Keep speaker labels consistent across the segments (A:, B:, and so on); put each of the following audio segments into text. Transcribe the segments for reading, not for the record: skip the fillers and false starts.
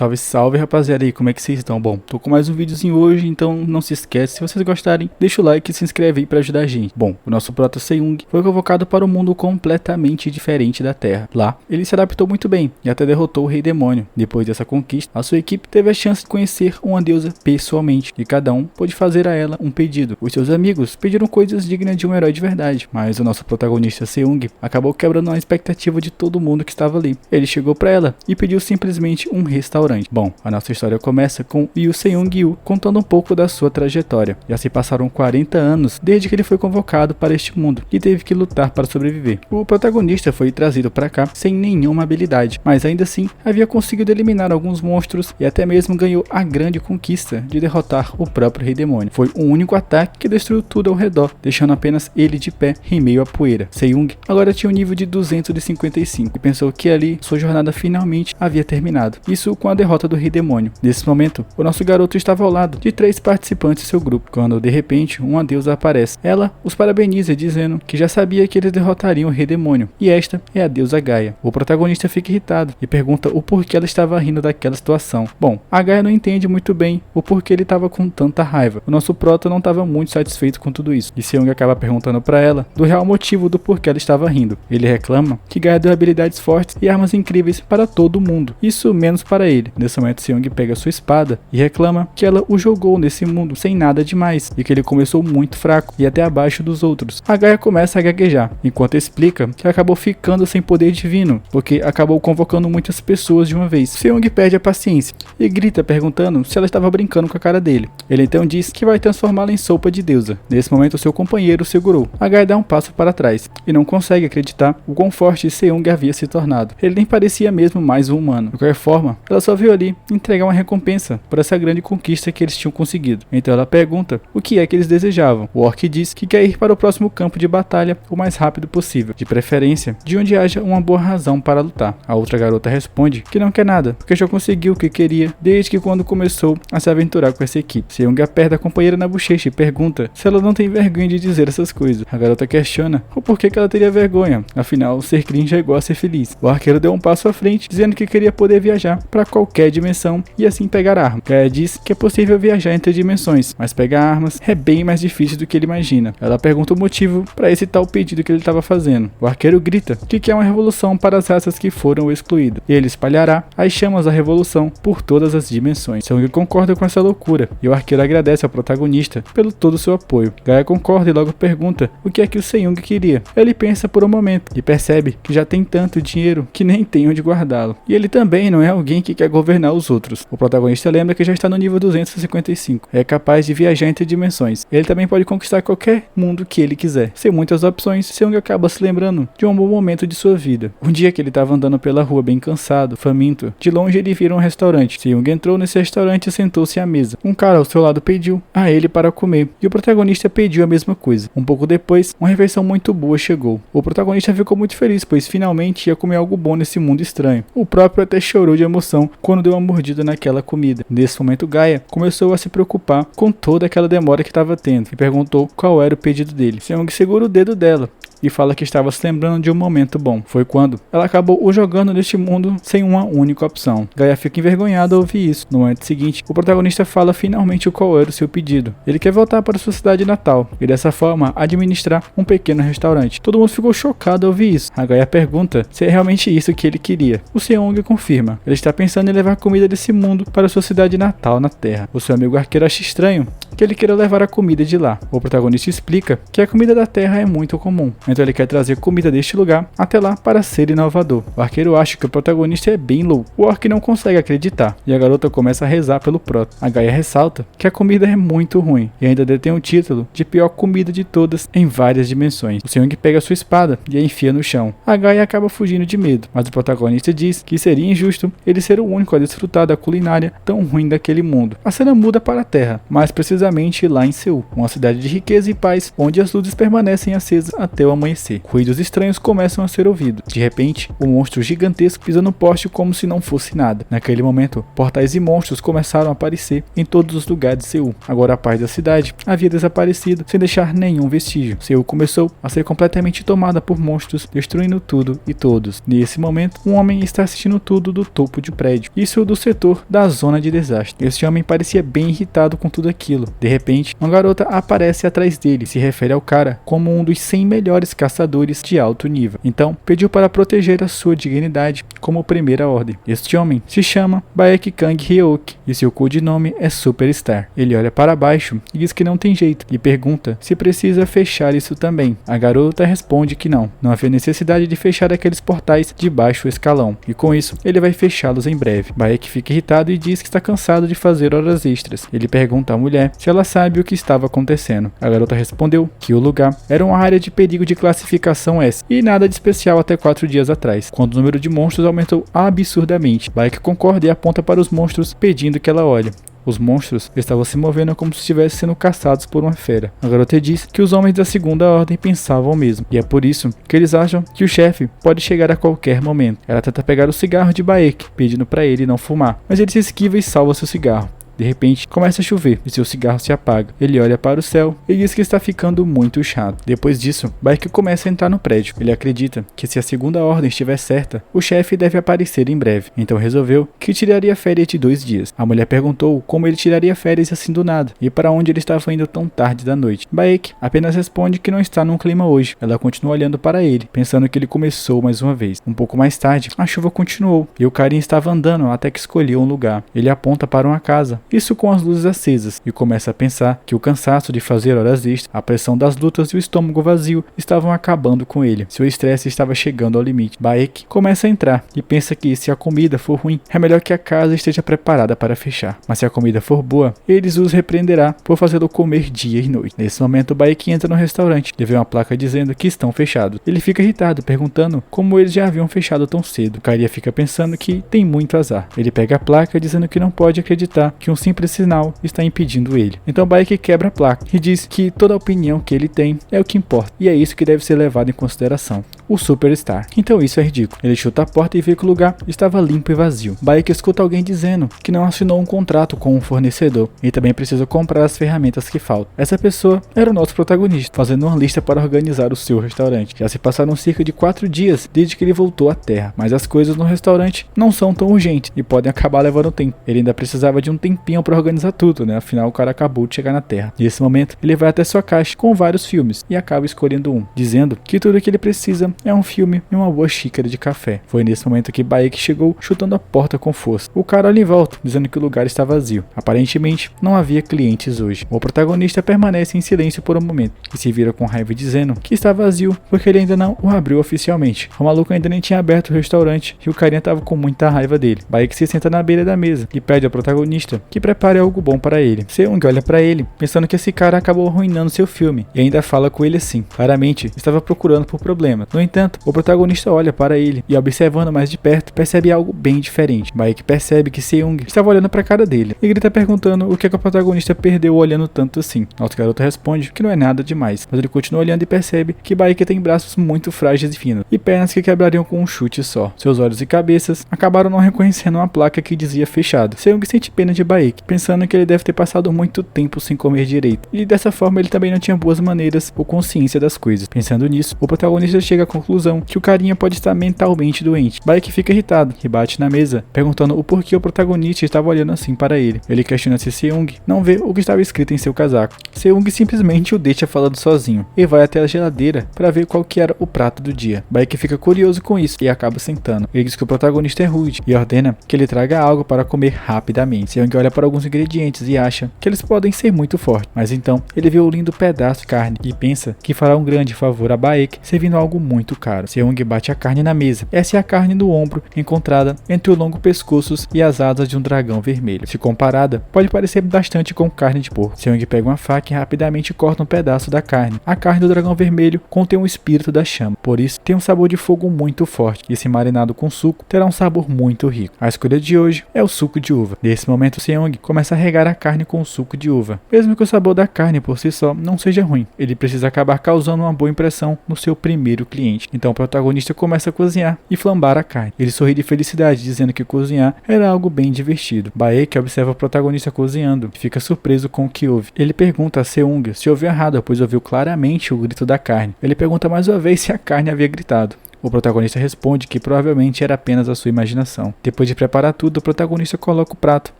A: Salve, salve rapaziada aí, como é que vocês estão? Bom, tô com mais um videozinho hoje, então não se esquece, se vocês gostarem, deixa o like e se inscreve aí pra ajudar a gente. Bom, o nosso prota Seung foi convocado para um mundo completamente diferente da Terra. Lá, ele se adaptou muito bem e até derrotou o Rei Demônio. Depois dessa conquista, a sua equipe teve a chance de conhecer uma deusa pessoalmente e cada um pôde fazer a ela um pedido. Os seus amigos pediram coisas dignas de um herói de verdade, mas o nosso protagonista Seung acabou quebrando a expectativa de todo mundo que estava ali. Ele chegou pra ela e pediu simplesmente um restaurante. Bom, a nossa história começa com Yu Seung-yu contando um pouco da sua trajetória. Já se passaram 40 anos desde que ele foi convocado para este mundo e teve que lutar para sobreviver. O protagonista foi trazido para cá sem nenhuma habilidade, mas ainda assim havia conseguido eliminar alguns monstros e até mesmo ganhou a grande conquista de derrotar o próprio Rei Demônio. Foi um único ataque que destruiu tudo ao redor, deixando apenas ele de pé em meio à poeira. Seung agora tinha um nível de 255 e pensou que ali sua jornada finalmente havia terminado. Isso com a derrota do Rei Demônio. Nesse momento, o nosso garoto estava ao lado de 3 participantes de seu grupo, quando de repente uma deusa aparece. Ela os parabeniza dizendo que já sabia que eles derrotariam o Rei Demônio, e esta é a deusa Gaia. O protagonista fica irritado e pergunta o porquê ela estava rindo daquela situação. Bom, a Gaia não entende muito bem o porquê ele estava com tanta raiva. O nosso prota não estava muito satisfeito com tudo isso, e Seung acaba perguntando para ela do real motivo do porquê ela estava rindo. Ele reclama que Gaia deu habilidades fortes e armas incríveis para todo mundo, isso menos para ele. Nesse momento, Seung pega sua espada e reclama que ela o jogou nesse mundo sem nada demais e que ele começou muito fraco e até abaixo dos outros. A Gaia começa a gaguejar, enquanto explica que acabou ficando sem poder divino, porque acabou convocando muitas pessoas de uma vez. Seung perde a paciência e grita perguntando se ela estava brincando com a cara dele. Ele então diz que vai transformá-la em sopa de deusa. Nesse momento, seu companheiro o segurou. A Gaia dá um passo para trás e não consegue acreditar o quão forte Seung havia se tornado. Ele nem parecia mesmo mais um humano. De qualquer forma, ela só veio ali entregar uma recompensa por essa grande conquista que eles tinham conseguido. Então ela pergunta o que é que eles desejavam. O orc diz que quer ir para o próximo campo de batalha o mais rápido possível, de preferência de onde haja uma boa razão para lutar. A outra garota responde que não quer nada, porque já conseguiu o que queria desde que quando começou a se aventurar com essa equipe. Seung aperta a companheira na bochecha e pergunta se ela não tem vergonha de dizer essas coisas. A garota questiona o porquê que ela teria vergonha, afinal ser cringe é igual a ser feliz. O arqueiro deu um passo à frente, dizendo que queria poder viajar para qualquer dimensão e assim pegar armas. Gaia diz que é possível viajar entre dimensões, mas pegar armas é bem mais difícil do que ele imagina. Ela pergunta o motivo para esse tal pedido que ele estava fazendo. O arqueiro grita que quer uma revolução para as raças que foram excluídas. Ele espalhará as chamas da revolução por todas as dimensões. Seung concorda com essa loucura e o arqueiro agradece ao protagonista pelo todo o seu apoio. Gaia concorda e logo pergunta o que é que o Seung queria. Ele pensa por um momento e percebe que já tem tanto dinheiro que nem tem onde guardá-lo. E ele também não é alguém que quer governar os outros. O protagonista lembra que já está no nível 255. É capaz de viajar entre dimensões. Ele também pode conquistar qualquer mundo que ele quiser. Sem muitas opções, Seung acaba se lembrando de um bom momento de sua vida. Um dia que ele estava andando pela rua bem cansado, faminto, de longe ele vira um restaurante. Seung entrou nesse restaurante e sentou-se à mesa. Um cara ao seu lado pediu a ele para comer, e o protagonista pediu a mesma coisa. Um pouco depois, uma refeição muito boa chegou. O protagonista ficou muito feliz, pois finalmente ia comer algo bom nesse mundo estranho. O próprio até chorou de emoção quando deu uma mordida naquela comida. Nesse momento, Gaia começou a se preocupar com toda aquela demora que estava tendo e perguntou qual era o pedido dele. Seung segura o dedo dela e fala que estava se lembrando de um momento bom. Foi quando ela acabou o jogando neste mundo sem uma única opção. Gaia fica envergonhada ao ouvir isso. No momento seguinte, o protagonista fala finalmente qual era o seu pedido. Ele quer voltar para sua cidade natal e dessa forma administrar um pequeno restaurante. Todo mundo ficou chocado ao ouvir isso. A Gaia pergunta se é realmente isso que ele queria. O Seung confirma. Ele está pensando em levar comida desse mundo para sua cidade natal na Terra. O seu amigo arqueiro acha estranho que ele queira levar a comida de lá. O protagonista explica que a comida da Terra é muito comum, então ele quer trazer comida deste lugar até lá para ser inovador. O arqueiro acha que o protagonista é bem louco. O orc não consegue acreditar e a garota começa a rezar pelo prota. A Gaia ressalta que a comida é muito ruim e ainda detém o título de pior comida de todas em várias dimensões. O Seung pega sua espada e a enfia no chão. A Gaia acaba fugindo de medo, mas o protagonista diz que seria injusto ele ser o único a desfrutar da culinária tão ruim daquele mundo. A cena muda para a Terra, mais precisamente lá em Seul, uma cidade de riqueza e paz, onde as luzes permanecem acesas até o amanhecer. Ruídos estranhos começam a ser ouvidos. De repente, um monstro gigantesco pisa no poste como se não fosse nada. Naquele momento, portais e monstros começaram a aparecer em todos os lugares de Seul. Agora a paz da cidade havia desaparecido sem deixar nenhum vestígio. Seul começou a ser completamente tomada por monstros, destruindo tudo e todos. Nesse momento, um homem está assistindo tudo do topo de um prédio. Isso do setor da zona de desastre. Esse homem parecia bem irritado com tudo aquilo. De repente, uma garota aparece atrás dele e se refere ao cara como um dos 100 melhores caçadores de alto nível. Então, pediu para proteger a sua dignidade como primeira ordem. Este homem se chama Baek Kang Hyeok e seu codinome é Superstar. Ele olha para baixo e diz que não tem jeito e pergunta se precisa fechar isso também. A garota responde que não havia necessidade de fechar aqueles portais de baixo escalão e com isso ele vai fechá-los em breve. Baek fica irritado e diz que está cansado de fazer horas extras. Ele pergunta à mulher se ela sabe o que estava acontecendo. A garota respondeu que o lugar era uma área de perigo de classificação S e nada de especial até 4 dias atrás, quando o número de monstros aumentou absurdamente. Baek concorda e aponta para os monstros pedindo que ela olhe. Os monstros estavam se movendo como se estivessem sendo caçados por uma fera. A garota diz que os homens da segunda ordem pensavam o mesmo, e é por isso que eles acham que o chefe pode chegar a qualquer momento. Ela tenta pegar o cigarro de Baek, pedindo para ele não fumar, mas ele se esquiva e salva seu cigarro. De repente, começa a chover e seu cigarro se apaga. Ele olha para o céu e diz que está ficando muito chato. Depois disso, Baek começa a entrar no prédio. Ele acredita que se a segunda ordem estiver certa, o chefe deve aparecer em breve. Então resolveu que tiraria férias de 2 dias. A mulher perguntou como ele tiraria férias assim do nada e para onde ele estava indo tão tarde da noite. Baek apenas responde que não está num clima hoje. Ela continua olhando para ele, pensando que ele começou mais uma vez. Um pouco mais tarde, a chuva continuou e o carinha estava andando até que escolheu um lugar. Ele aponta para uma casa. Isso com as luzes acesas, e começa a pensar que o cansaço de fazer horas extras, a pressão das lutas e o estômago vazio estavam acabando com ele. Seu estresse estava chegando ao limite. Baek começa a entrar e pensa que se a comida for ruim, é melhor que a casa esteja preparada para fechar. Mas se a comida for boa, eles os repreenderá por fazê-lo comer dia e noite. Nesse momento, Baek entra no restaurante e vê uma placa dizendo que estão fechados. Ele fica irritado, perguntando como eles já haviam fechado tão cedo. O carinha fica pensando que tem muito azar. Ele pega a placa dizendo que não pode acreditar que um simples sinal está impedindo ele. Então Baek quebra a placa e diz que toda a opinião que ele tem é o que importa e é isso que deve ser levado em consideração. O Superstar. Então isso é ridículo. Ele chuta a porta e vê que o lugar estava limpo e vazio. Baek escuta alguém dizendo que não assinou um contrato com um fornecedor e também precisa comprar as ferramentas que faltam. Essa pessoa era o nosso protagonista, fazendo uma lista para organizar o seu restaurante. Já se passaram cerca de 4 dias desde que ele voltou à Terra, mas as coisas no restaurante não são tão urgentes e podem acabar levando tempo. Ele ainda precisava de um tempinho para organizar tudo, né? Afinal, o cara acabou de chegar na Terra. Nesse momento, ele vai até sua caixa com vários filmes e acaba escolhendo um, dizendo que tudo o que ele precisa é um filme e uma boa xícara de café. Foi nesse momento que Baek chegou chutando a porta com força. O cara olha em volta, dizendo que o lugar está vazio. Aparentemente, não havia clientes hoje. O protagonista permanece em silêncio por um momento e se vira com raiva dizendo que está vazio porque ele ainda não o abriu oficialmente. O maluco ainda nem tinha aberto o restaurante e o carinha estava com muita raiva dele. Baek se senta na beira da mesa e pede ao protagonista que prepare algo bom para ele. Seung olha para ele, pensando que esse cara acabou arruinando seu filme e ainda fala com ele assim. Claramente, estava procurando por problemas. No entanto, o protagonista olha para ele e, observando mais de perto, percebe algo bem diferente. Baek percebe que Seung estava olhando para a cara dele e grita perguntando o que o protagonista perdeu olhando tanto assim. Nosso garoto responde que não é nada demais, mas ele continua olhando e percebe que Baek tem braços muito frágeis e finos e pernas que quebrariam com um chute só. Seus olhos e cabeças acabaram não reconhecendo uma placa que dizia fechado. Seung sente pena de Baek, pensando que ele deve ter passado muito tempo sem comer direito e dessa forma ele também não tinha boas maneiras ou consciência das coisas. Pensando nisso, o protagonista chega à conclusão que o carinha pode estar mentalmente doente. Baek fica irritado e bate na mesa, perguntando o porquê o protagonista estava olhando assim para ele. Ele questiona se Seung não vê o que estava escrito em seu casaco. Seung simplesmente o deixa falando sozinho e vai até a geladeira para ver qual que era o prato do dia. Baek fica curioso com isso e acaba sentando. Ele diz que o protagonista é rude e ordena que ele traga algo para comer rapidamente. Seung olha para alguns ingredientes e acha que eles podem ser muito fortes, mas então ele vê o lindo pedaço de carne e pensa que fará um grande favor a Baek servindo algo muito muito caro. Seung bate a carne na mesa. Essa é a carne do ombro encontrada entre o longo pescoço e as asas de um dragão vermelho. Se comparada, pode parecer bastante com carne de porco. Seung pega uma faca e rapidamente corta um pedaço da carne. A carne do dragão vermelho contém o espírito da chama, por isso tem um sabor de fogo muito forte, e se marinado com suco, terá um sabor muito rico. A escolha de hoje é o suco de uva. Nesse momento, Seung começa a regar a carne com o suco de uva. Mesmo que o sabor da carne por si só não seja ruim, ele precisa acabar causando uma boa impressão no seu primeiro cliente. Então o protagonista começa a cozinhar e flambar a carne. Ele sorri de felicidade, dizendo que cozinhar era algo bem divertido. Baek observa o protagonista cozinhando e fica surpreso com o que ouve. Ele pergunta a Seung se ouviu errado, pois ouviu claramente o grito da carne. Ele pergunta mais uma vez se a carne havia gritado. O protagonista responde que provavelmente era apenas a sua imaginação. Depois de preparar tudo, o protagonista coloca o prato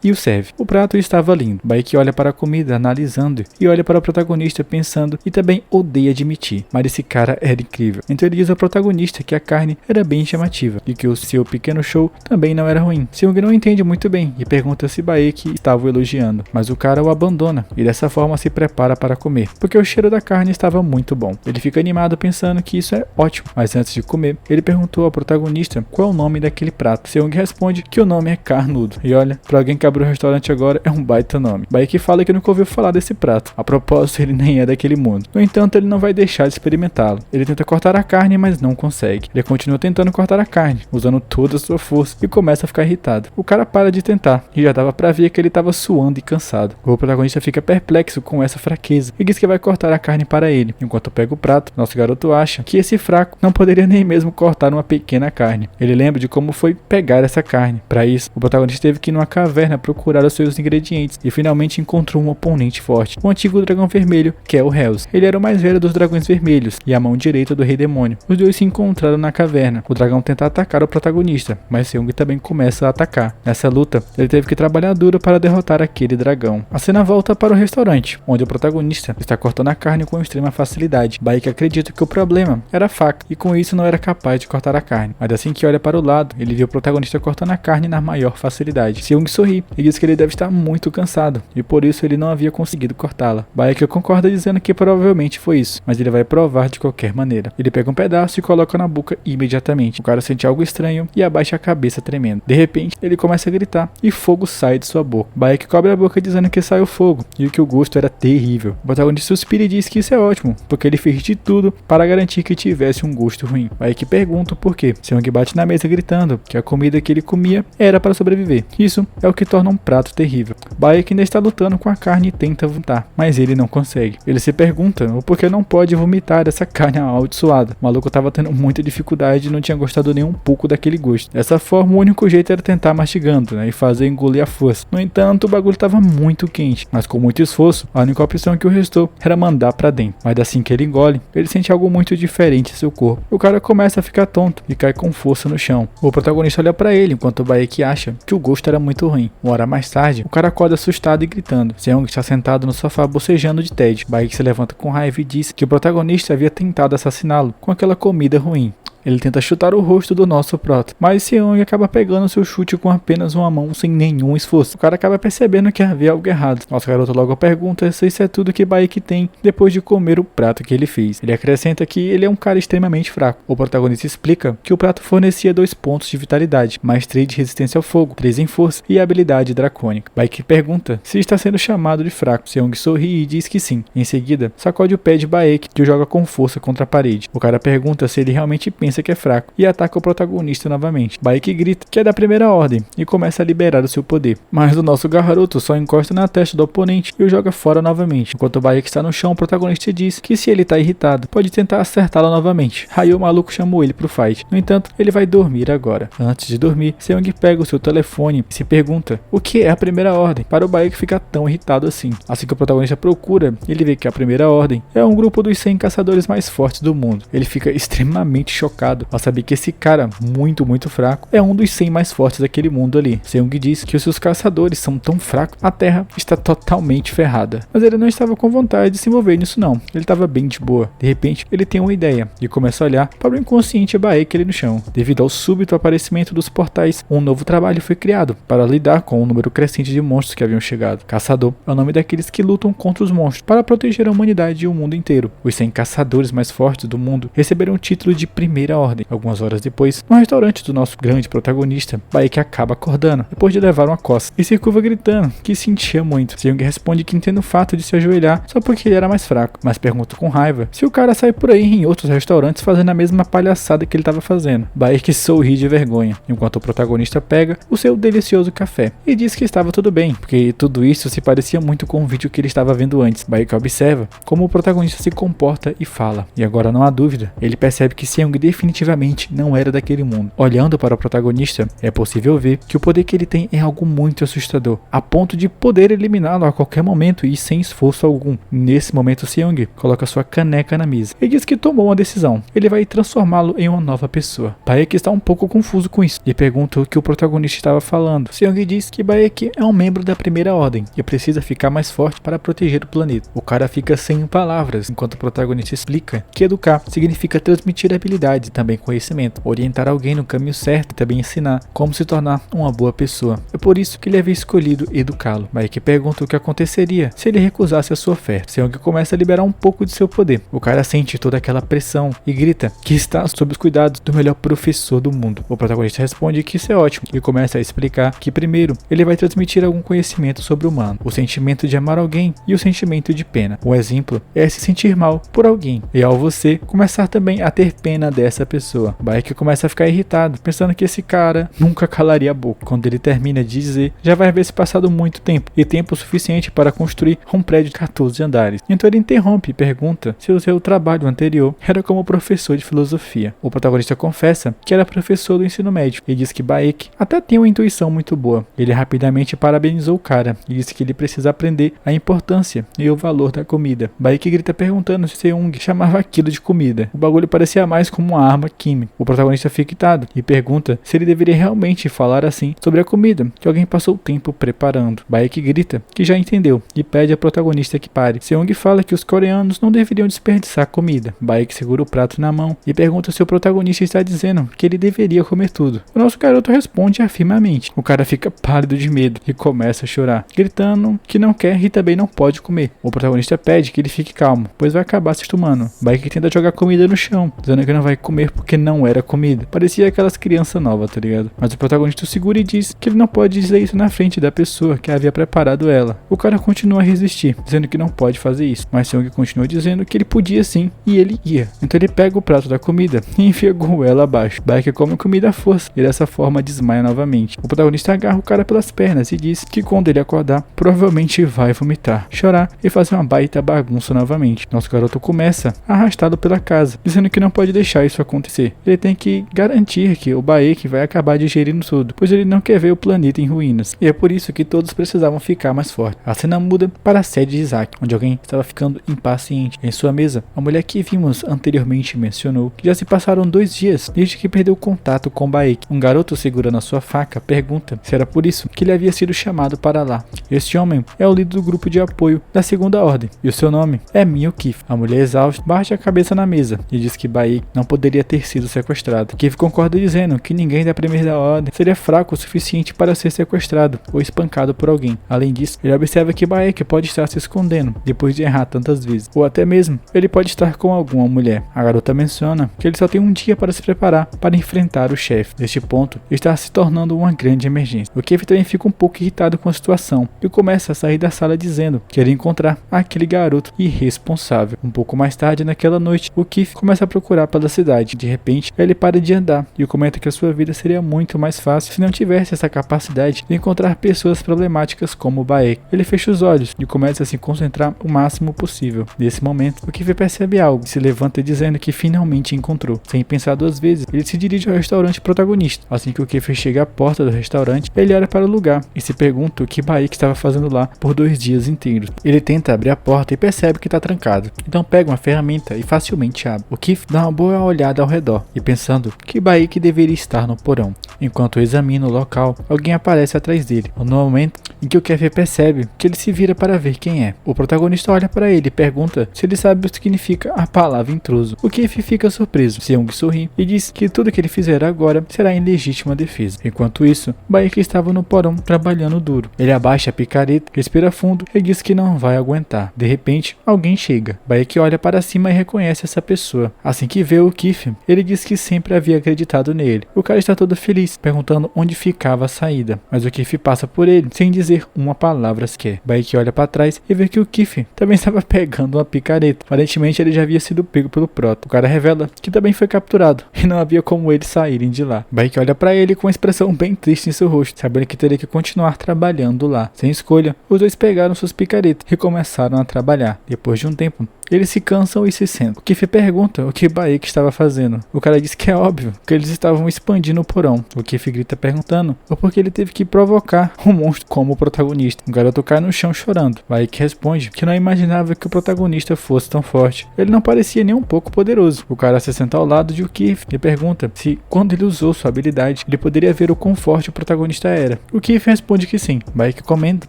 A: e o serve. O prato estava lindo. Baek olha para a comida, analisando, e olha para o protagonista pensando e também odeia admitir. Mas esse cara era incrível. Então ele diz ao protagonista que a carne era bem chamativa e que o seu pequeno show também não era ruim. Seung não entende muito bem e pergunta se Baek estava o elogiando. Mas o cara o abandona e dessa forma se prepara para comer, porque o cheiro da carne estava muito bom. Ele fica animado pensando que isso é ótimo, mas antes de comer, ele perguntou ao protagonista qual é o nome daquele prato. Seung responde que o nome é carnudo. E olha, pra alguém que abriu o restaurante agora é um baita nome. Baek fala que nunca ouviu falar desse prato. A propósito, ele nem é daquele mundo. No entanto, ele não vai deixar de experimentá-lo. Ele tenta cortar a carne, mas não consegue. Ele continua tentando cortar a carne, usando toda a sua força, e começa a ficar irritado. O cara para de tentar, e já dava pra ver que ele estava suando e cansado. O protagonista fica perplexo com essa fraqueza e diz que vai cortar a carne para ele. Enquanto pega o prato, nosso garoto acha que esse fraco não poderia nem mesmo cortar uma pequena carne. Ele lembra de como foi pegar essa carne. Para isso, o protagonista teve que ir numa caverna procurar os seus ingredientes e finalmente encontrou um oponente forte, o antigo dragão vermelho, que é o Hells. Ele era o mais velho dos dragões vermelhos e a mão direita do rei demônio. Os dois se encontraram na caverna. O dragão tenta atacar o protagonista, mas Seung também começa a atacar. Nessa luta, ele teve que trabalhar duro para derrotar aquele dragão. A cena volta para o restaurante, onde o protagonista está cortando a carne com extrema facilidade. Baek acredita que o problema era a faca e com isso não era capaz de cortar a carne, mas assim que olha para o lado, ele vê o protagonista cortando a carne na maior facilidade. Seung sorri e diz que ele deve estar muito cansado e por isso ele não havia conseguido cortá-la. Baek concorda dizendo que provavelmente foi isso, mas ele vai provar de qualquer maneira. Ele pega um pedaço e coloca na boca imediatamente. O cara sente algo estranho e abaixa a cabeça tremendo. De repente, ele começa a gritar e fogo sai de sua boca. Baek cobre a boca dizendo que saiu fogo e que o gosto era terrível. O protagonista suspira e diz que isso é ótimo, porque ele fez de tudo para garantir que tivesse um gosto ruim. Baek pergunta o porquê. Seung bate na mesa gritando que a comida que ele comia era para sobreviver. Isso é o que torna um prato terrível. Baek ainda está lutando com a carne e tenta vomitar, mas ele não consegue. Ele se pergunta o porquê não pode vomitar essa carne amaldiçoada. O maluco estava tendo muita dificuldade e não tinha gostado nem um pouco daquele gosto. Dessa forma, o único jeito era tentar mastigando, e fazer engolir a força. No entanto, o bagulho estava muito quente, mas com muito esforço, a única opção que o restou era mandar para dentro. Mas assim que ele engole, ele sente algo muito diferente em seu corpo. O cara começa a ficar tonto e cai com força no chão. O protagonista olha para ele enquanto o Baek acha que o gosto era muito ruim. Uma hora mais tarde, o cara acorda assustado e gritando. Seung está sentado no sofá bocejando de tédio. Baek se levanta com raiva e diz que o protagonista havia tentado assassiná-lo com aquela comida ruim. Ele tenta chutar o rosto do nosso prota, mas Seung acaba pegando seu chute com apenas uma mão sem nenhum esforço. O cara acaba percebendo que havia algo errado. Nosso garoto logo pergunta se isso é tudo que Baek tem depois de comer o prato que ele fez. Ele acrescenta que ele é um cara extremamente fraco. O protagonista explica que o prato fornecia 2 pontos de vitalidade, mais 3 de resistência ao fogo, 3 em força e habilidade dracônica. Baek pergunta se está sendo chamado de fraco. Seung sorri e diz que sim. Em seguida, sacode o pé de Baek que o joga com força contra a parede. O cara pergunta se ele realmente pensa que é fraco e ataca o protagonista novamente. Baek grita que é da primeira ordem e começa a liberar o seu poder, mas o nosso garoto só encosta na testa do oponente e o joga fora novamente. Enquanto o Baek está no chão, o protagonista diz que se ele está irritado, pode tentar acertá-lo novamente. Aí o maluco chamou ele pro fight. No entanto, ele vai dormir agora. Antes de dormir, Seung pega o seu telefone e se pergunta o que é a primeira ordem, para o Baek ficar tão irritado assim. Assim que o protagonista procura, ele vê que a primeira ordem é um grupo dos 100 caçadores mais fortes do mundo. Ele fica extremamente chocado chocado ao saber que esse cara, muito fraco, é um dos 100 mais fortes daquele mundo ali. Seung diz que os seus caçadores são tão fracos, a terra está totalmente ferrada. Mas ele não estava com vontade de se mover nisso não, ele estava bem de boa. De repente, ele tem uma ideia e começa a olhar para o inconsciente Baek ali no chão. Devido ao súbito aparecimento dos portais, um novo trabalho foi criado para lidar com o número crescente de monstros que haviam chegado. Caçador é o nome daqueles que lutam contra os monstros para proteger a humanidade e o mundo inteiro. Os 100 caçadores mais fortes do mundo receberam o título de primeira ordem. Algumas horas depois, no restaurante do nosso grande protagonista, Baek acaba acordando, depois de levar uma coça, e se curva gritando que sentia muito. Seung responde que entende o fato de se ajoelhar só porque ele era mais fraco, mas pergunta com raiva se o cara sai por aí em outros restaurantes fazendo a mesma palhaçada que ele estava fazendo. Baek sorri de vergonha, enquanto o protagonista pega o seu delicioso café e diz que estava tudo bem, porque tudo isso se parecia muito com o vídeo que ele estava vendo antes. Baek observa como o protagonista se comporta e fala, e agora não há dúvida, ele percebe que Seung definitivamente não era daquele mundo. Olhando para o protagonista, é possível ver que o poder que ele tem é algo muito assustador, a ponto de poder eliminá-lo a qualquer momento e sem esforço algum. Nesse momento, Seung coloca sua caneca na mesa e diz que tomou uma decisão, ele vai transformá-lo em uma nova pessoa. Baek está um pouco confuso com isso e pergunta o que o protagonista estava falando. Seung diz que Baek é um membro da primeira ordem e precisa ficar mais forte para proteger o planeta. O cara fica sem palavras, enquanto o protagonista explica que educar significa transmitir habilidades e também conhecimento, orientar alguém no caminho certo e também ensinar como se tornar uma boa pessoa. É por isso que ele havia escolhido educá-lo. Baek pergunta o que aconteceria se ele recusasse a sua oferta. Seung começa a liberar um pouco de seu poder. O cara sente toda aquela pressão e grita que está sob os cuidados do melhor professor do mundo. O protagonista responde que isso é ótimo e começa a explicar que primeiro ele vai transmitir algum conhecimento sobre o humano, o sentimento de amar alguém e o sentimento de pena. Um exemplo é se sentir mal por alguém e ao você começar também a ter pena dessa pessoa. Baek começa a ficar irritado, pensando que esse cara nunca calaria a boca. Quando ele termina de dizer, já vai haver se passado muito tempo e tempo suficiente para construir um prédio de 14 andares. Então ele interrompe e pergunta se o seu trabalho anterior era como professor de filosofia. O protagonista confessa que era professor do ensino médio e diz que Baek até tem uma intuição muito boa. Ele rapidamente parabenizou o cara e disse que ele precisa aprender a importância e o valor da comida. Baek grita perguntando se Seung chamava aquilo de comida. O bagulho parecia mais como uma arma química. O protagonista fica irritado e pergunta se ele deveria realmente falar assim sobre a comida que alguém passou o tempo preparando. Baek grita que já entendeu e pede ao protagonista que pare. Seung fala que os coreanos não deveriam desperdiçar comida. Baek segura o prato na mão e pergunta se o protagonista está dizendo que ele deveria comer tudo. O nosso garoto responde afirmamente. O cara fica pálido de medo e começa a chorar, gritando que não quer e também não pode comer. O protagonista pede que ele fique calmo, pois vai acabar se estumando. Baek tenta jogar comida no chão, dizendo que não vai comer porque não era comida. Parecia aquelas crianças novas, tá ligado? Mas o protagonista segura e diz que ele não pode dizer isso na frente da pessoa que havia preparado ela. O cara continua a resistir, dizendo que não pode fazer isso, mas Seung continua dizendo que ele podia sim, e ele ia. Então ele pega o prato da comida e enfia a goela abaixo. Baek come a comida à força e dessa forma desmaia novamente. O protagonista agarra o cara pelas pernas e diz que quando ele acordar, provavelmente vai vomitar, chorar e fazer uma baita bagunça novamente. Nosso garoto começa arrastado pela casa, dizendo que não pode deixar isso acontecer. Ele tem que garantir que o Baek vai acabar digerindo tudo, pois ele não quer ver o planeta em ruínas. E é por isso que todos precisavam ficar mais fortes. A cena muda para a sede de Isaac, onde alguém estava ficando impaciente. Em sua mesa, a mulher que vimos anteriormente mencionou que já se passaram 2 dias desde que perdeu contato com Baek. Um garoto segurando a sua faca pergunta se era por isso que ele havia sido chamado para lá. Este homem é o líder do grupo de apoio da segunda ordem e o seu nome é Mio Kif. A mulher exausta bate a cabeça na mesa e diz que Baek não poderia ter sido sequestrado. Kif concorda dizendo que ninguém da primeira ordem seria fraco o suficiente para ser sequestrado ou espancado por alguém. Além disso, ele observa que Baek pode estar se escondendo depois de errar tantas vezes, ou até mesmo ele pode estar com alguma mulher. A garota menciona que ele só tem um dia para se preparar para enfrentar o chefe. Neste ponto, está se tornando uma grande emergência. O Kif também fica um pouco irritado com a situação e começa a sair da sala dizendo que quer encontrar aquele garoto irresponsável. Um pouco mais tarde naquela noite, o Kif começa a procurar pela cidade. De repente, ele para de andar e comenta que a sua vida seria muito mais fácil se não tivesse essa capacidade de encontrar pessoas problemáticas como o Baek. Ele fecha os olhos e começa a se concentrar o máximo possível. Nesse momento, o Kif percebe algo e se levanta dizendo que finalmente encontrou. Sem pensar 2 vezes, ele se dirige ao restaurante protagonista. Assim que o Kif chega à porta do restaurante, ele olha para o lugar e se pergunta o que Baek estava fazendo lá por 2 dias inteiros. Ele tenta abrir a porta e percebe que está trancado. Então pega uma ferramenta e facilmente abre. O Kif dá uma boa olhada olhada ao redor e pensando que Baek deveria estar no porão. Enquanto examina o local, alguém aparece atrás dele. No momento em que o Kef percebe que ele se vira para ver quem é, o protagonista olha para ele e pergunta se ele sabe o que significa a palavra intruso. O Kef fica surpreso. Seung sorri e diz que tudo que ele fizer agora será em legítima defesa. Enquanto isso, Baek estava no porão trabalhando duro. Ele abaixa a picareta, respira fundo e diz que não vai aguentar. De repente, alguém chega. Baek olha para cima e reconhece essa pessoa. Assim que vê o Kef, ele diz que sempre havia acreditado nele. O cara está todo feliz, perguntando onde ficava a saída, mas o Kef passa por ele sem dizer uma palavra sequer. Baek olha para trás e vê que o Kef também estava pegando uma picareta. Aparentemente ele já havia sido pego pelo Prota. O cara revela que também foi capturado e não havia como eles saírem de lá. Baek olha para ele com uma expressão bem triste em seu rosto, sabendo que teria que continuar trabalhando lá. Sem escolha, os dois pegaram suas picaretas e começaram a trabalhar. Depois de um tempo, eles se cansam e se sentam. O Kef pergunta o que Baek estava fazendo. O cara diz que é óbvio, que eles estavam expandindo o porão. O Kef grita perguntando o porquê ele teve que provocar um monstro como o protagonista. O garoto cai no chão chorando. Baek responde que não imaginava que o protagonista fosse tão forte. Ele não parecia nem um pouco poderoso. O cara se senta ao lado de o Kef e pergunta se, quando ele usou sua habilidade, ele poderia ver o quão forte o protagonista era. O Kef responde que sim. Baek comenta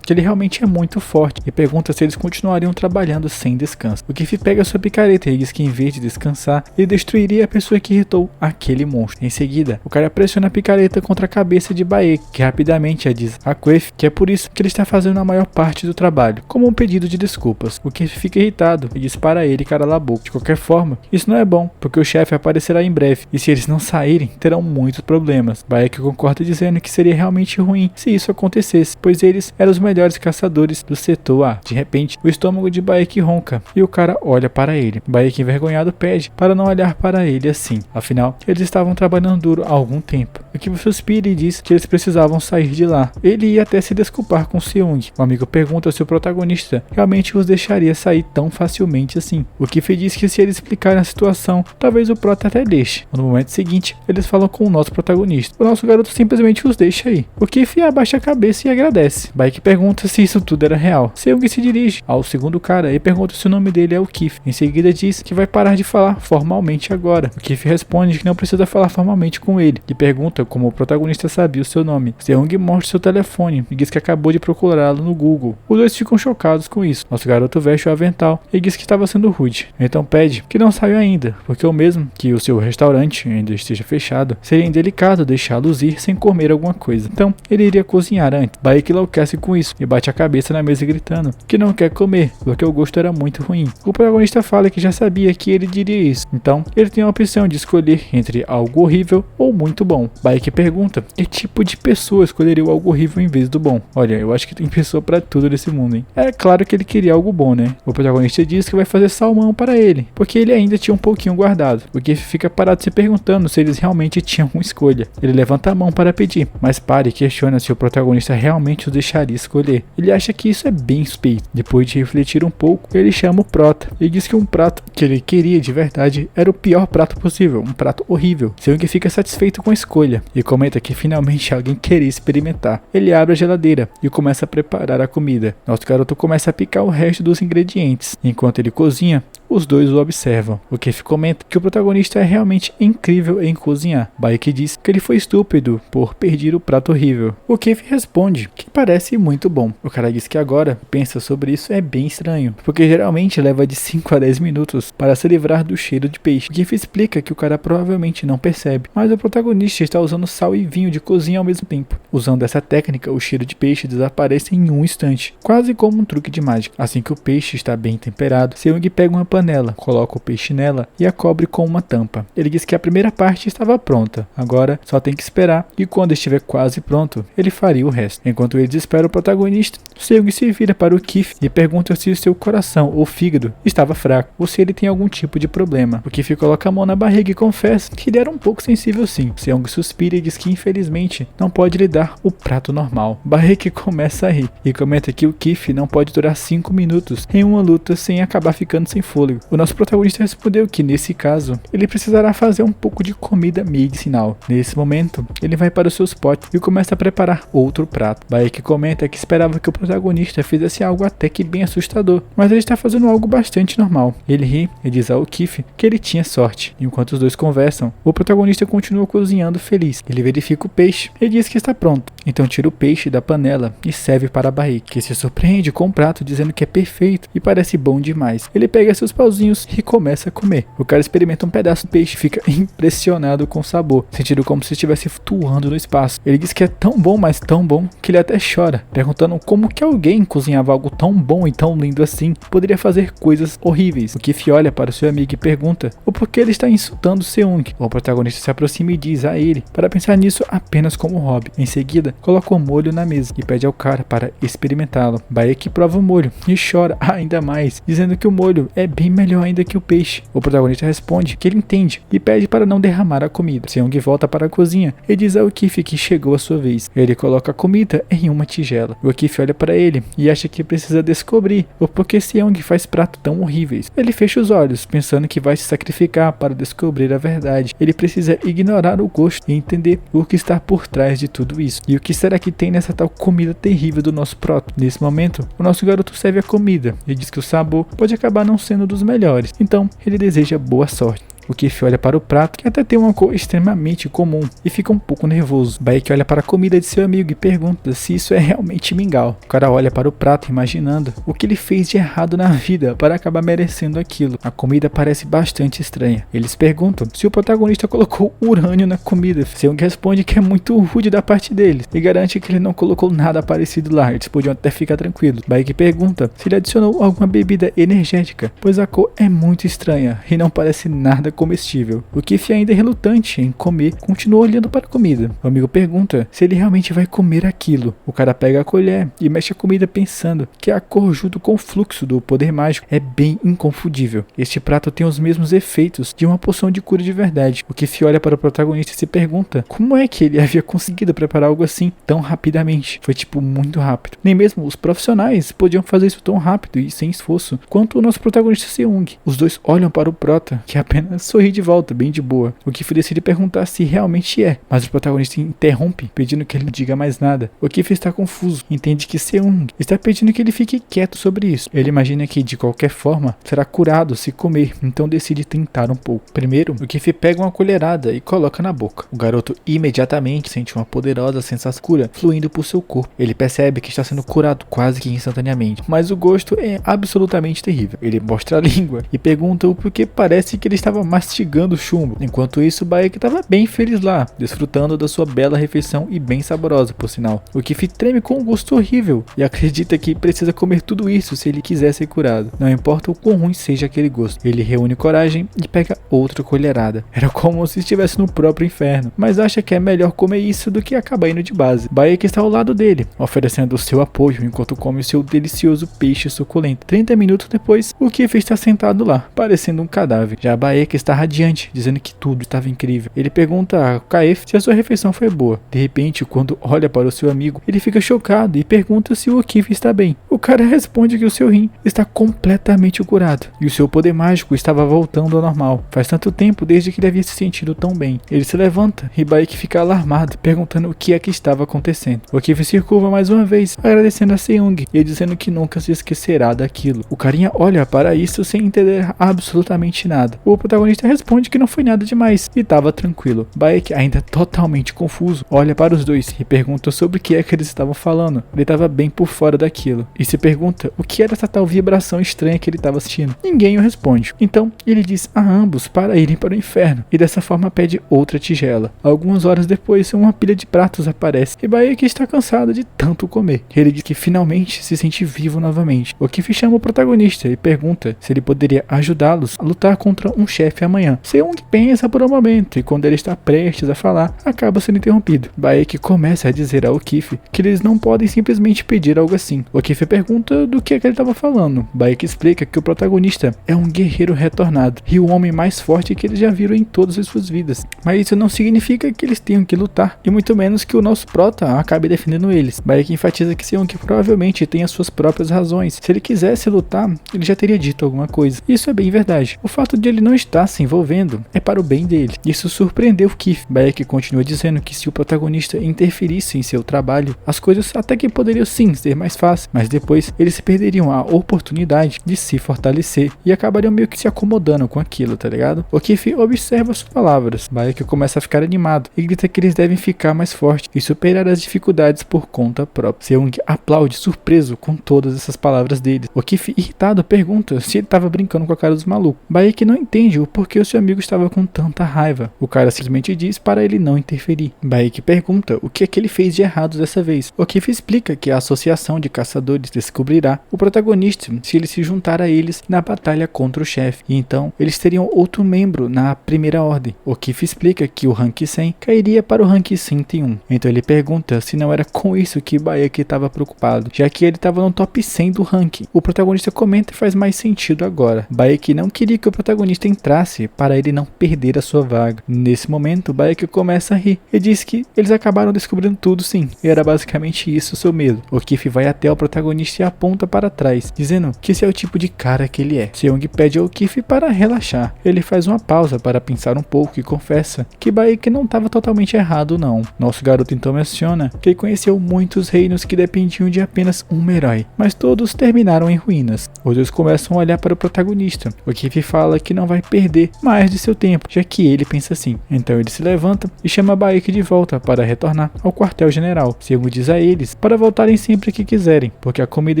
A: que ele realmente é muito forte e pergunta se eles continuariam trabalhando sem descanso. O Kef pega sua picareta e diz que em vez de descansar, ele destruiria a pessoa que irritou aquele monstro. Em seguida, o cara pressiona a picareta contra a cabeça de Baek, que rapidamente diz a Kef que é por isso que ele está fazendo a maior parte do trabalho, como um pedido de desculpas. O Kef fica irritado e diz para ele calar a boca. De qualquer forma, isso não é bom, porque o chefe aparecerá em breve, e se eles não saírem, terão muitos problemas. Baek concorda dizendo que seria realmente ruim se isso acontecesse, pois eles eram os melhores caçadores do setor A. De repente, o estômago de Baek ronca e o cara olha para ele. Baek envergonhado pede para não olhar para ele assim. Afinal, eles estavam trabalhando duro há algum tempo. O Kef suspira e diz que eles precisavam sair de lá. Ele ia até se desculpar com Seung. O amigo pergunta se o protagonista realmente os deixaria sair tão facilmente assim. O Kef diz que se eles explicarem a situação, talvez o Prota até deixe. No momento seguinte, eles falam com o nosso protagonista. O nosso garoto simplesmente os deixa aí. O Kef abaixa a cabeça e agradece. Baek pergunta se isso tudo era real. Seung se dirige ao segundo cara e pergunta se o nome dele é o Kef. Em seguida diz que vai parar de falar formalmente agora. O Kef responde que não precisa falar formalmente com ele e pergunta como o protagonista sabia o seu nome. Seung mostra seu telefone e diz que acabou de procurá-lo no Google. Os dois ficam chocados com isso. Nosso garoto veste o avental e diz que estava sendo rude. Então pede que não saia ainda, porque o mesmo que o seu restaurante ainda esteja fechado, seria indelicado deixá-los ir sem comer alguma coisa. Então ele iria cozinhar antes. Baek enlouquece com isso e bate a cabeça na mesa gritando que não quer comer, porque o gosto era muito ruim. O protagonista fala que já sabia que ele diria isso. Então ele tem a opção de escolher entre algo horrível ou muito bom. Baek pergunta que tipo de pessoa escolheria o algo horrível em vez do bom. Olha, eu acho que tem pessoa pra tudo nesse mundo, hein? É claro que ele queria algo bom, né? O protagonista diz que vai fazer salmão para ele, porque ele ainda tinha um pouquinho guardado. O Kef fica parado se perguntando se eles realmente tinham uma escolha. Ele levanta a mão para pedir, mas para e questiona se o protagonista realmente o deixaria escolher. Ele acha que isso é bem suspeito. Depois de refletir um pouco, ele chama o Prota e diz que um prato que ele queria de verdade era o pior prato possível, um prato horrível. Seung fica satisfeito com a escolha e comenta que finalmente alguém queria experimentar. Ele abre a geladeira e começa a preparar a comida. Nosso garoto começa a picar o resto dos ingredientes. Enquanto ele cozinha, os dois o observam. O Kef comenta que o protagonista é realmente incrível em cozinhar. Baek diz que ele foi estúpido por perder o prato horrível. O Kef responde que parece muito bom. O cara diz que agora pensa sobre isso é bem estranho, porque geralmente leva de 5 a 10 minutos para se livrar do cheiro de peixe. O Kef explica que o cara provavelmente não percebe, mas o protagonista está usando sal e vinho de cozinha ao mesmo tempo. Usando essa técnica, o cheiro de peixe desaparece em um instante, quase como um truque de mágica. Assim que o peixe está bem temperado, Seung pega uma panela, coloca o peixe nela e a cobre com uma tampa. Ele diz que a primeira parte estava pronta, agora só tem que esperar e quando estiver quase pronto, ele faria o resto. Enquanto eles esperam o protagonista, Seung se vira para o Kef e pergunta se o seu coração ou fígado estava fraco ou se ele tem algum tipo de problema. O Kef coloca a mão na barriga e confessa que ele era um pouco sensível sim. Seung suspira e diz que infelizmente não pode lhe dar o prato normal. Baek começa a rir e comenta que o Kef não pode durar 5 minutos em uma luta sem acabar ficando sem fôlego. fôlego. O nosso protagonista respondeu que nesse caso, ele precisará fazer um pouco de comida medicinal. Nesse momento, ele vai para os seus potes e começa a preparar outro prato. Baek comenta que esperava que o protagonista fizesse algo até que bem assustador, mas ele está fazendo algo bastante normal. Ele ri e diz ao O'Keefe que ele tinha sorte. Enquanto os dois conversam, o protagonista continua cozinhando feliz. Ele verifica o peixe e diz que está pronto. Então tira o peixe da panela e serve para Baek, que se surpreende com o prato dizendo que é perfeito e parece bom demais. Ele pega seus pauzinhos e começa a comer. O cara experimenta um pedaço do peixe e fica impressionado com o sabor, sentindo como se estivesse flutuando no espaço. Ele diz que é tão bom, mas tão bom, que ele até chora, perguntando como que alguém cozinhava algo tão bom e tão lindo assim poderia fazer coisas horríveis. O O'Keefe olha para o seu amigo e pergunta o porquê ele está insultando Seung. O protagonista se aproxima e diz a ele para pensar nisso apenas como hobby. Em seguida, coloca o molho na mesa e pede ao cara para experimentá-lo. Baek prova o molho e chora ainda mais, dizendo que o molho é bem melhor ainda que o peixe. O protagonista responde que ele entende e pede para não derramar a comida. Seung volta para a cozinha e diz ao O'Keefe que chegou a sua vez. Ele coloca a comida em uma tigela. O O'Keefe olha para ele e acha que precisa descobrir o porquê Seung faz pratos tão horríveis. Ele fecha os olhos, pensando que vai se sacrificar para descobrir a verdade. Ele precisa ignorar o gosto e entender o que está por trás de tudo isso. E o que será que tem nessa tal comida terrível do nosso proto? Nesse momento, o nosso garoto serve a comida e diz que o sabor pode acabar não sendo dos melhores. Então, ele deseja boa sorte. O O'Keefe olha para o prato, que até tem uma cor extremamente comum, e fica um pouco nervoso. Baek olha para a comida de seu amigo e pergunta se isso é realmente mingau. O cara olha para o prato imaginando o que ele fez de errado na vida para acabar merecendo aquilo. A comida parece bastante estranha. Eles perguntam se o protagonista colocou urânio na comida. Seung responde que é muito rude da parte deles e garante que ele não colocou nada parecido lá. Eles podiam até ficar tranquilos. Baek pergunta se ele adicionou alguma bebida energética, pois a cor é muito estranha e não parece nada comestível. O O'Keefe, ainda relutante em comer, continua olhando para a comida. O amigo pergunta se ele realmente vai comer aquilo. O cara pega a colher e mexe a comida pensando que a cor junto com o fluxo do poder mágico é bem inconfundível. Este prato tem os mesmos efeitos de uma poção de cura de verdade. O O'Keefe olha para o protagonista e se pergunta como é que ele havia conseguido preparar algo assim tão rapidamente. Foi tipo muito rápido. Nem mesmo os profissionais podiam fazer isso tão rápido e sem esforço quanto o nosso protagonista Seung. Os dois olham para o prota, que apenas sorri de volta, bem de boa. O O'Keefe decide perguntar se realmente é, mas o protagonista interrompe, pedindo que ele não diga mais nada. O O'Keefe está confuso, entende que Seung está pedindo que ele fique quieto sobre isso. Ele imagina que, de qualquer forma, será curado se comer, então decide tentar um pouco. Primeiro, o O'Keefe pega uma colherada e coloca na boca. O garoto imediatamente sente uma poderosa sensação cura fluindo por seu corpo. Ele percebe que está sendo curado quase que instantaneamente, mas o gosto é absolutamente terrível. Ele mostra a língua e pergunta o porquê parece que ele estava mastigando chumbo. Enquanto isso, Baek estava bem feliz lá, desfrutando da sua bela refeição e bem saborosa, por sinal. O O'Keefe treme com um gosto horrível e acredita que precisa comer tudo isso se ele quiser ser curado. Não importa o quão ruim seja aquele gosto. Ele reúne coragem e pega outra colherada. Era como se estivesse no próprio inferno, mas acha que é melhor comer isso do que acabar indo de base. Baek está ao lado dele, oferecendo o seu apoio enquanto come o seu delicioso peixe suculento. 30 minutos depois, o O'Keefe está sentado lá, parecendo um cadáver. Já Baek está radiante, dizendo que tudo estava incrível. Ele pergunta a Kaef se a sua refeição foi boa. De repente, quando olha para o seu amigo, ele fica chocado e pergunta se o O'Keefe está bem. O cara responde que o seu rim está completamente curado e o seu poder mágico estava voltando ao normal. Faz tanto tempo desde que ele havia se sentido tão bem. Ele se levanta e Baek fica alarmado, perguntando o que é que estava acontecendo. O O'Keefe se curva mais uma vez, agradecendo a Seung e dizendo que nunca se esquecerá daquilo. O carinha olha para isso sem entender absolutamente nada. O protagonista responde que não foi nada demais e estava tranquilo. Baek, ainda totalmente confuso, olha para os dois e pergunta sobre o que é que eles estavam falando. Ele estava bem por fora daquilo e se pergunta o que era essa tal vibração estranha que ele estava assistindo. Ninguém o responde. Então ele diz a ambos para irem para o inferno e dessa forma pede outra tigela. Algumas horas depois, uma pilha de pratos aparece e Baek está cansado de tanto comer. Ele diz que finalmente se sente vivo novamente. O O'Keefe chama o protagonista e pergunta se ele poderia ajudá-los a lutar contra um chefe chefe amanhã. Seung pensa por um momento e quando ele está prestes a falar, acaba sendo interrompido. Baek começa a dizer a O'Keefe que eles não podem simplesmente pedir algo assim. O'Keefe pergunta do que é que ele estava falando. Baek explica que o protagonista é um guerreiro retornado e o homem mais forte que eles já viram em todas as suas vidas. Mas isso não significa que eles tenham que lutar, e muito menos que o nosso prota acabe defendendo eles. Baek enfatiza que Seung provavelmente tem as suas próprias razões. Se ele quisesse lutar, ele já teria dito alguma coisa. Isso é bem verdade. O fato de ele não estar se envolvendo é para o bem dele. Isso surpreendeu Keith. Baek continua dizendo que se o protagonista interferisse em seu trabalho, as coisas até que poderiam sim ser mais fáceis, mas depois eles perderiam a oportunidade de se fortalecer e acabariam meio que se acomodando com aquilo, tá ligado? O Keith observa suas palavras. Baek começa a ficar animado e grita que eles devem ficar mais fortes e superar as dificuldades por conta própria. Seung aplaude surpreso com todas essas palavras dele. O Keith, irritado, pergunta se ele estava brincando com a cara dos malucos. Baek não entende o porquê o seu amigo estava com tanta raiva. O cara simplesmente diz para ele não interferir. Baek pergunta o que é que ele fez de errado dessa vez. O Keith explica que a associação de caçadores descobrirá o protagonista se ele se juntar a eles na batalha contra o chefe, e então eles teriam outro membro na primeira ordem. O Keith explica que o rank 100 cairia para o rank 101. Então ele pergunta se não era com isso que Baek estava preocupado, já que ele estava no top 100 do ranking. O protagonista comenta e faz mais sentido agora. Baek não queria que o protagonista entrasse para ele não perder a sua vaga. Nesse momento, Baek começa a rir e diz que eles acabaram descobrindo tudo sim, e era basicamente isso o seu medo. O Keith vai até o protagonista e aponta para trás, dizendo que esse é o tipo de cara que ele é. Seung pede ao Keith para relaxar. Ele faz uma pausa para pensar um pouco e confessa que Baek não estava totalmente errado não. Nosso garoto então menciona que ele conheceu muitos reinos que dependiam de apenas um herói, mas todos terminaram em ruínas. Os dois começam a olhar para o protagonista. O Keith fala que não vai perder mais de seu tempo, já que ele pensa assim. Então ele se levanta e chama Baek de volta para retornar ao quartel-general. Seung diz a eles para voltarem sempre que quiserem, porque a comida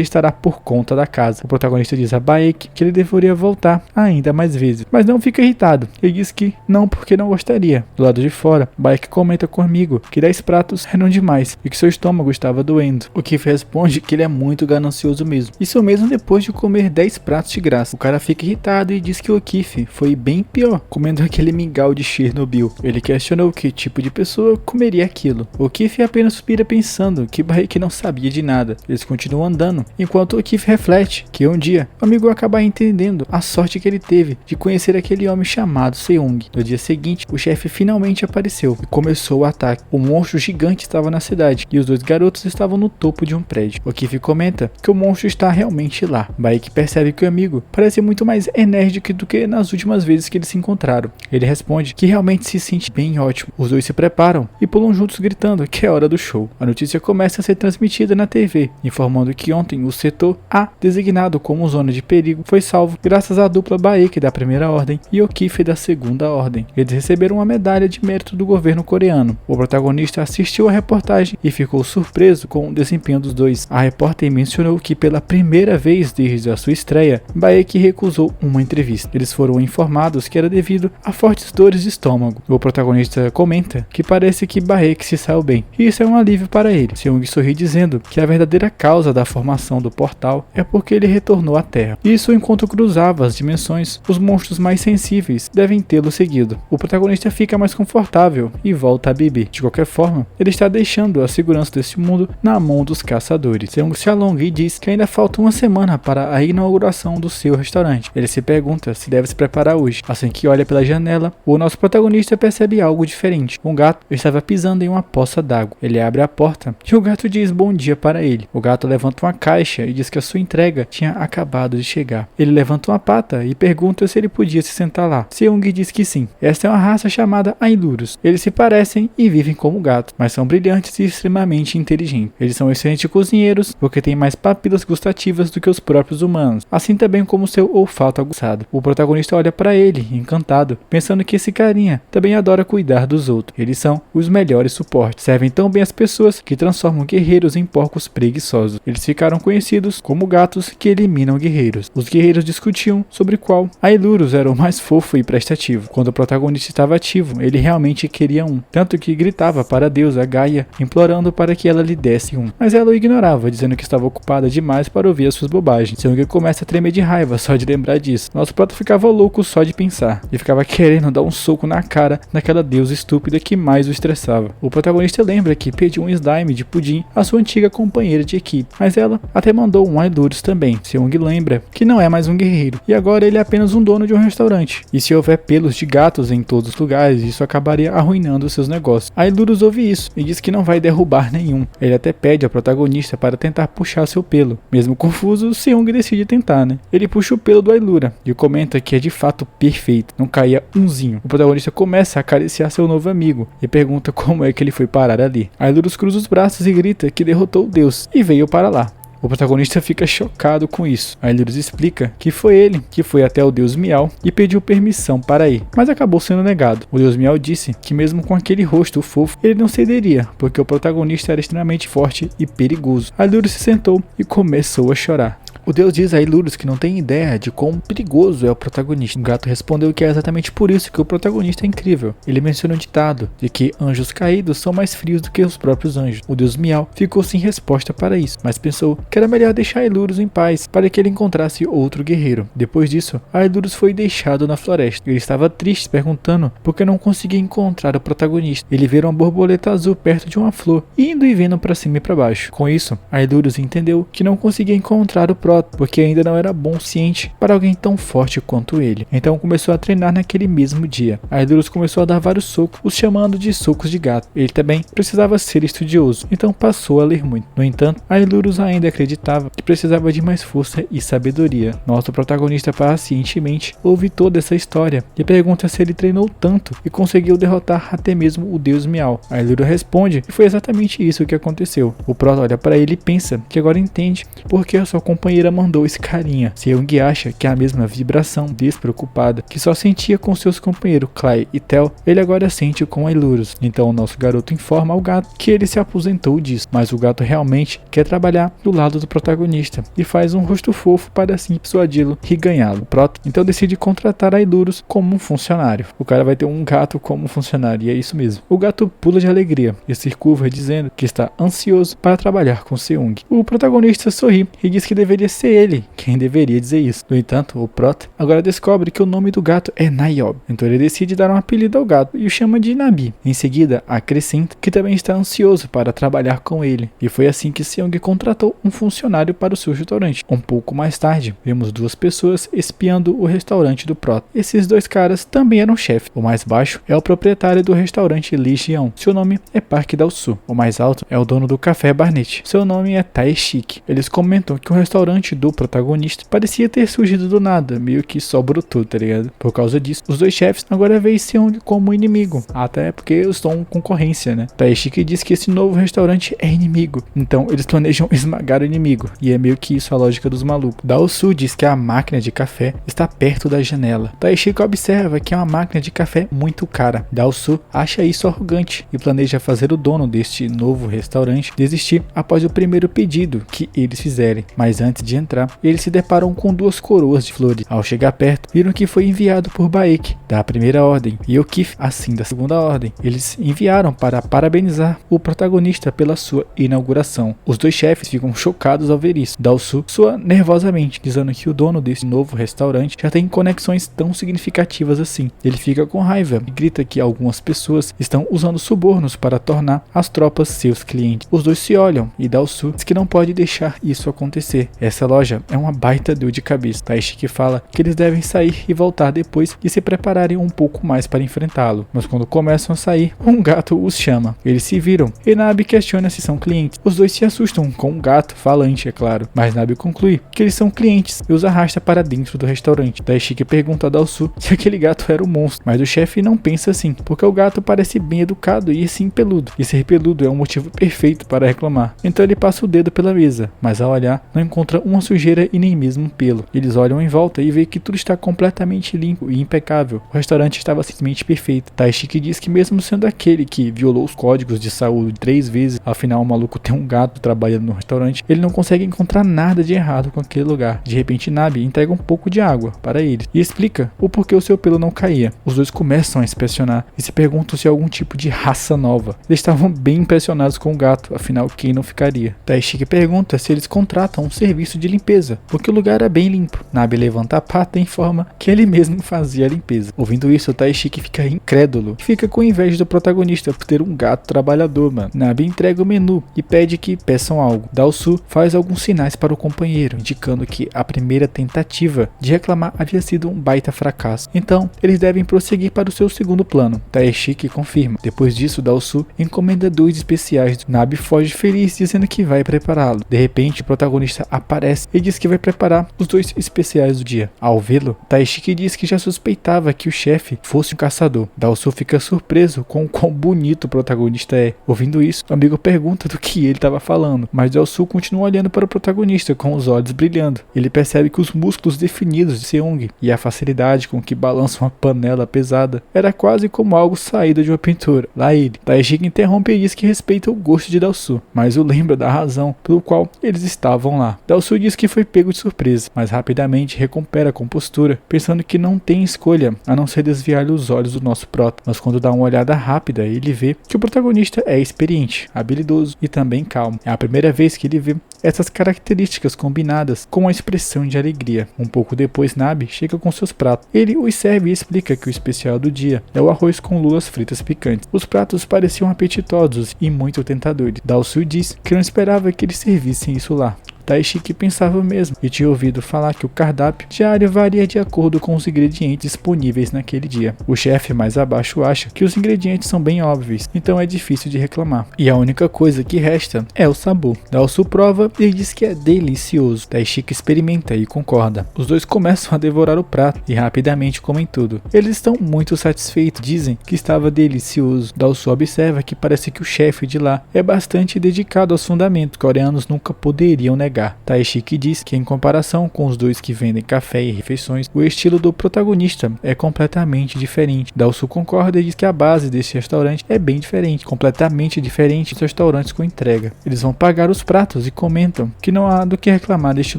A: estará por conta da casa. O protagonista diz a Baek que ele deveria voltar ainda mais vezes, mas não fica irritado. Ele diz que não porque não gostaria. Do lado de fora, Baek comenta comigo que 10 pratos eram demais e que seu estômago estava doendo. O Keith responde que ele é muito ganancioso mesmo. Isso mesmo depois de comer 10 pratos de graça. O cara fica irritado e diz que o Keith foi bem pior, comendo aquele mingau de Chernobyl. Ele questionou que tipo de pessoa comeria aquilo. O Keith apenas suspira pensando que Baek não sabia de nada. Eles continuam andando, enquanto o Keith reflete que um dia o amigo vai acabar entendendo a sorte que ele teve de conhecer aquele homem chamado Seung. No dia seguinte, o chefe finalmente apareceu e começou o ataque. O monstro gigante estava na cidade e os dois garotos estavam no topo de um prédio. O Keith comenta que o monstro está realmente lá. Baek percebe que o amigo parece muito mais enérgico do que nas últimas vezes que eles se encontraram. Ele responde que realmente se sente bem ótimo. Os dois se preparam e pulam juntos gritando que é hora do show. A notícia começa a ser transmitida na TV, informando que ontem o setor A, designado como zona de perigo, foi salvo graças à dupla Baek da primeira ordem e o Keith da segunda ordem. Eles receberam uma medalha de mérito do governo coreano. O protagonista assistiu à reportagem e ficou surpreso com o desempenho dos dois. A repórter mencionou que pela primeira vez desde a sua estreia, Baek recusou uma entrevista. Eles foram informados que era devido a fortes dores de estômago. O protagonista comenta que parece que Baek se saiu bem, e isso é um alívio para ele. Seung sorri dizendo que a verdadeira causa da formação do portal é porque ele retornou à Terra. Isso enquanto cruzava as dimensões, os monstros mais sensíveis devem tê-lo seguido. O protagonista fica mais confortável e volta a beber. De qualquer forma, ele está deixando a segurança deste mundo na mão dos caçadores. Seung se alonga e diz que ainda falta uma semana para a inauguração do seu restaurante. Ele se pergunta se deve se preparar hoje. Assim que olha pela janela, o nosso protagonista percebe algo diferente. Um gato estava pisando em uma poça d'água. Ele abre a porta e o gato diz bom dia para ele. O gato levanta uma caixa e diz que a sua entrega tinha acabado de chegar. Ele levanta uma pata e pergunta se ele podia se sentar lá. Seung diz que sim. Esta é uma raça chamada Ailurus. Eles se parecem e vivem como gato, mas são brilhantes e extremamente inteligentes. Eles são excelentes cozinheiros porque têm mais papilas gustativas do que os próprios humanos, assim também como seu olfato aguçado. O protagonista olha para ele, encantado, pensando que esse carinha também adora cuidar dos outros. Eles são os melhores suportes. Servem tão bem as pessoas que transformam guerreiros em porcos preguiçosos. Eles ficaram conhecidos como gatos que eliminam guerreiros. Os guerreiros discutiam sobre qual Ailurus era o mais fofo e prestativo. Quando o protagonista estava ativo, ele realmente queria um, tanto que gritava para a deusa Gaia, implorando para que ela lhe desse um. Mas ela o ignorava, dizendo que estava ocupada demais para ouvir as suas bobagens. Seung começa a tremer de raiva só de lembrar disso. Nosso prota ficava louco só de de pensar e ficava querendo dar um soco na cara daquela deusa estúpida que mais o estressava. O protagonista lembra que pediu um slime de pudim à sua antiga companheira de equipe, mas ela até mandou um Ailurus também. Seung lembra que não é mais um guerreiro e agora ele é apenas um dono de um restaurante. E se houver pelos de gatos em todos os lugares, isso acabaria arruinando seus negócios. Ailurus ouve isso e diz que não vai derrubar nenhum. Ele até pede ao protagonista para tentar puxar seu pelo. Mesmo confuso, Seung decide tentar, né? Ele puxa o pelo do Ailura e comenta que é de fato perfeito, não caía umzinho. O protagonista começa a acariciar seu novo amigo e pergunta como é que ele foi parar ali. Ailurus cruza os braços e grita que derrotou o deus e veio para lá. O protagonista fica chocado com isso. Ailurus explica que foi ele que foi até o deus Miau e pediu permissão para ir, mas acabou sendo negado. O deus Miau disse que mesmo com aquele rosto fofo, ele não cederia, porque o protagonista era extremamente forte e perigoso. Ailurus se sentou e começou a chorar. O deus diz a Ailurus que não tem ideia de quão perigoso é o protagonista. O gato respondeu que é exatamente por isso que o protagonista é incrível. Ele menciona um ditado de que anjos caídos são mais frios do que os próprios anjos. O deus Miau ficou sem resposta para isso, mas pensou que era melhor deixar Ailurus em paz para que ele encontrasse outro guerreiro. Depois disso, Ailurus foi deixado na floresta. Ele estava triste, perguntando por que não conseguia encontrar o protagonista. Ele vê uma borboleta azul perto de uma flor, indo e vindo para cima e para baixo. Com isso, Ailurus entendeu que não conseguia encontrar o Proto, porque ainda não era bom o suficiente para alguém tão forte quanto ele. Então começou a treinar naquele mesmo dia. Ailurus começou a dar vários socos, os chamando de socos de gato. Ele também precisava ser estudioso, então passou a ler muito. No entanto, Ailurus ainda acreditava que precisava de mais força e sabedoria. Nosso protagonista pacientemente ouve toda essa história e pergunta se ele treinou tanto e conseguiu derrotar até mesmo o deus Miau. Ailurus responde que foi exatamente isso que aconteceu. O Proto olha para ele e pensa que agora entende porque a sua companheira mandou esse carinha. Seung acha que é a mesma vibração despreocupada que só sentia com seus companheiros Clay e Tel, ele agora sente com Ailurus. Então o nosso garoto informa ao gato que ele se aposentou disso, mas o gato realmente quer trabalhar do lado do protagonista e faz um rosto fofo para assim persuadi-lo e ganhá-lo. Proto então decide contratar Ailurus como um funcionário. O cara vai ter um gato como funcionário e é isso mesmo. O gato pula de alegria e se curva dizendo que está ansioso para trabalhar com Seung. O protagonista sorri e diz que deveria ser ele quem deveria dizer isso. No entanto, o Proto agora descobre que o nome do gato é Nayob, então ele decide dar um apelido ao gato e o chama de Nabi. Em seguida, acrescenta que também está ansioso para trabalhar com ele, e foi assim que Seung contratou um funcionário para o seu restaurante. Um pouco mais tarde, vemos duas pessoas espiando o restaurante do Proto. Esses dois caras também eram chefes. O mais baixo é o proprietário do restaurante Lee Jian. Seu nome é Park Dal-Soo. O mais alto é o dono do café Barnett. Seu nome é Tae Shik. Eles comentam que o restaurante do protagonista parecia ter surgido do nada, meio que só brotou, tá ligado? Por causa disso, os dois chefes agora veem Seung como inimigo, até porque eles estão concorrência, né? Tae Shik diz que esse novo restaurante é inimigo, então eles planejam esmagar o inimigo, e é meio que isso a lógica dos malucos. Dal-Soo diz que a máquina de café está perto da janela. Tae Shik observa que é uma máquina de café muito cara. Dal-Soo acha isso arrogante e planeja fazer o dono deste novo restaurante desistir após o primeiro pedido que eles fizerem, mas antes de entrar, eles se deparam com duas coroas de flores. Ao chegar perto, viram que foi enviado por Baek, da primeira ordem, e O'Keefe, assim, da segunda ordem. Eles enviaram para parabenizar o protagonista pela sua inauguração. Os dois chefes ficam chocados ao ver isso. Dal-Soo soa nervosamente, dizendo que o dono desse novo restaurante já tem conexões tão significativas assim. Ele fica com raiva e grita que algumas pessoas estão usando subornos para tornar as tropas seus clientes. Os dois se olham e Dal-Soo diz que não pode deixar isso acontecer. Essa loja é uma baita dor de cabeça. Tae Shik fala que eles devem sair e voltar depois e se prepararem um pouco mais para enfrentá-lo. Mas quando começam a sair, um gato os chama. Eles se viram e Nabi questiona se são clientes. Os dois se assustam com um gato falante, é claro, mas Nabi conclui que eles são clientes e os arrasta para dentro do restaurante. Tae Shik pergunta a Dal-Soo se aquele gato era um monstro, mas o chefe não pensa assim, porque o gato parece bem educado e sim peludo, e ser peludo é um motivo perfeito para reclamar. Então ele passa o dedo pela mesa, mas ao olhar não encontra uma sujeira e nem mesmo um pelo. Eles olham em volta e veem que tudo está completamente limpo e impecável. O restaurante estava simplesmente perfeito. Tae Shik diz que mesmo sendo aquele que violou os códigos de saúde 3 vezes, afinal o maluco tem um gato trabalhando no restaurante, ele não consegue encontrar nada de errado com aquele lugar. De repente Nabi entrega um pouco de água para eles e explica o porquê o seu pelo não caía. Os dois começam a inspecionar e se perguntam se é algum tipo de raça nova. Eles estavam bem impressionados com o gato, afinal quem não ficaria? Tae Shik pergunta se eles contratam um serviço serviço de limpeza, porque o lugar era bem limpo. Nabe levanta a pata e informa que ele mesmo fazia a limpeza. Ouvindo isso, Taishiki fica incrédulo e fica com inveja do protagonista por ter um gato trabalhador, mano. Nabe entrega o menu e pede que peçam algo. Dao-su faz alguns sinais para o companheiro, indicando que a primeira tentativa de reclamar havia sido um baita fracasso. Então, eles devem prosseguir para o seu segundo plano. Taishiki confirma. Depois disso, Dao-su encomenda 2 especiais. Nabe foge feliz, dizendo que vai prepará-lo. De repente, o protagonista aparece e diz que vai preparar os 2 especiais do dia. Ao vê-lo, Taishiki diz que já suspeitava que o chefe fosse um caçador. Dao-su fica surpreso com o quão bonito o protagonista é. Ouvindo isso, o amigo pergunta do que ele estava falando, mas Dao-su continua olhando para o protagonista com os olhos brilhando. Ele percebe que os músculos definidos de Seung e a facilidade com que balança uma panela pesada era quase como algo saído de uma pintura. Lá ele, Taishiki interrompe e diz que respeita o gosto de Dao-su, mas o lembra da razão pelo qual eles estavam lá. Dao-su diz que foi pego de surpresa, mas rapidamente recupera a compostura, pensando que não tem escolha a não ser desviar os olhos do nosso prota. Mas quando dá uma olhada rápida, ele vê que o protagonista é experiente, habilidoso e também calmo. É a primeira vez que ele vê essas características combinadas com uma expressão de alegria. Um pouco depois, Nabe chega com seus pratos. Ele os serve e explica que o especial do dia é o arroz com lulas fritas picantes. Os pratos pareciam apetitosos e muito tentadores. Dao-su diz que não esperava que eles servissem isso lá. Taishiki pensava mesmo e tinha ouvido falar que o cardápio diário varia de acordo com os ingredientes disponíveis naquele dia. O chefe mais abaixo acha que os ingredientes são bem óbvios, então é difícil de reclamar. E a única coisa que resta é o sabor. Dao-su prova e diz que é delicioso. Taishiki experimenta e concorda. Os dois começam a devorar o prato e rapidamente comem tudo. Eles estão muito satisfeitos, dizem que estava delicioso. Dao-su observa que parece que o chefe de lá é bastante dedicado aos fundamentos que coreanos nunca poderiam negar. Taishiki diz que em comparação com os 2 que vendem café e refeições, o estilo do protagonista é completamente diferente. Dao-su concorda e diz que a base desse restaurante é bem diferente, completamente diferente dos restaurantes com entrega. Eles vão pagar os pratos e comentam que não há do que reclamar deste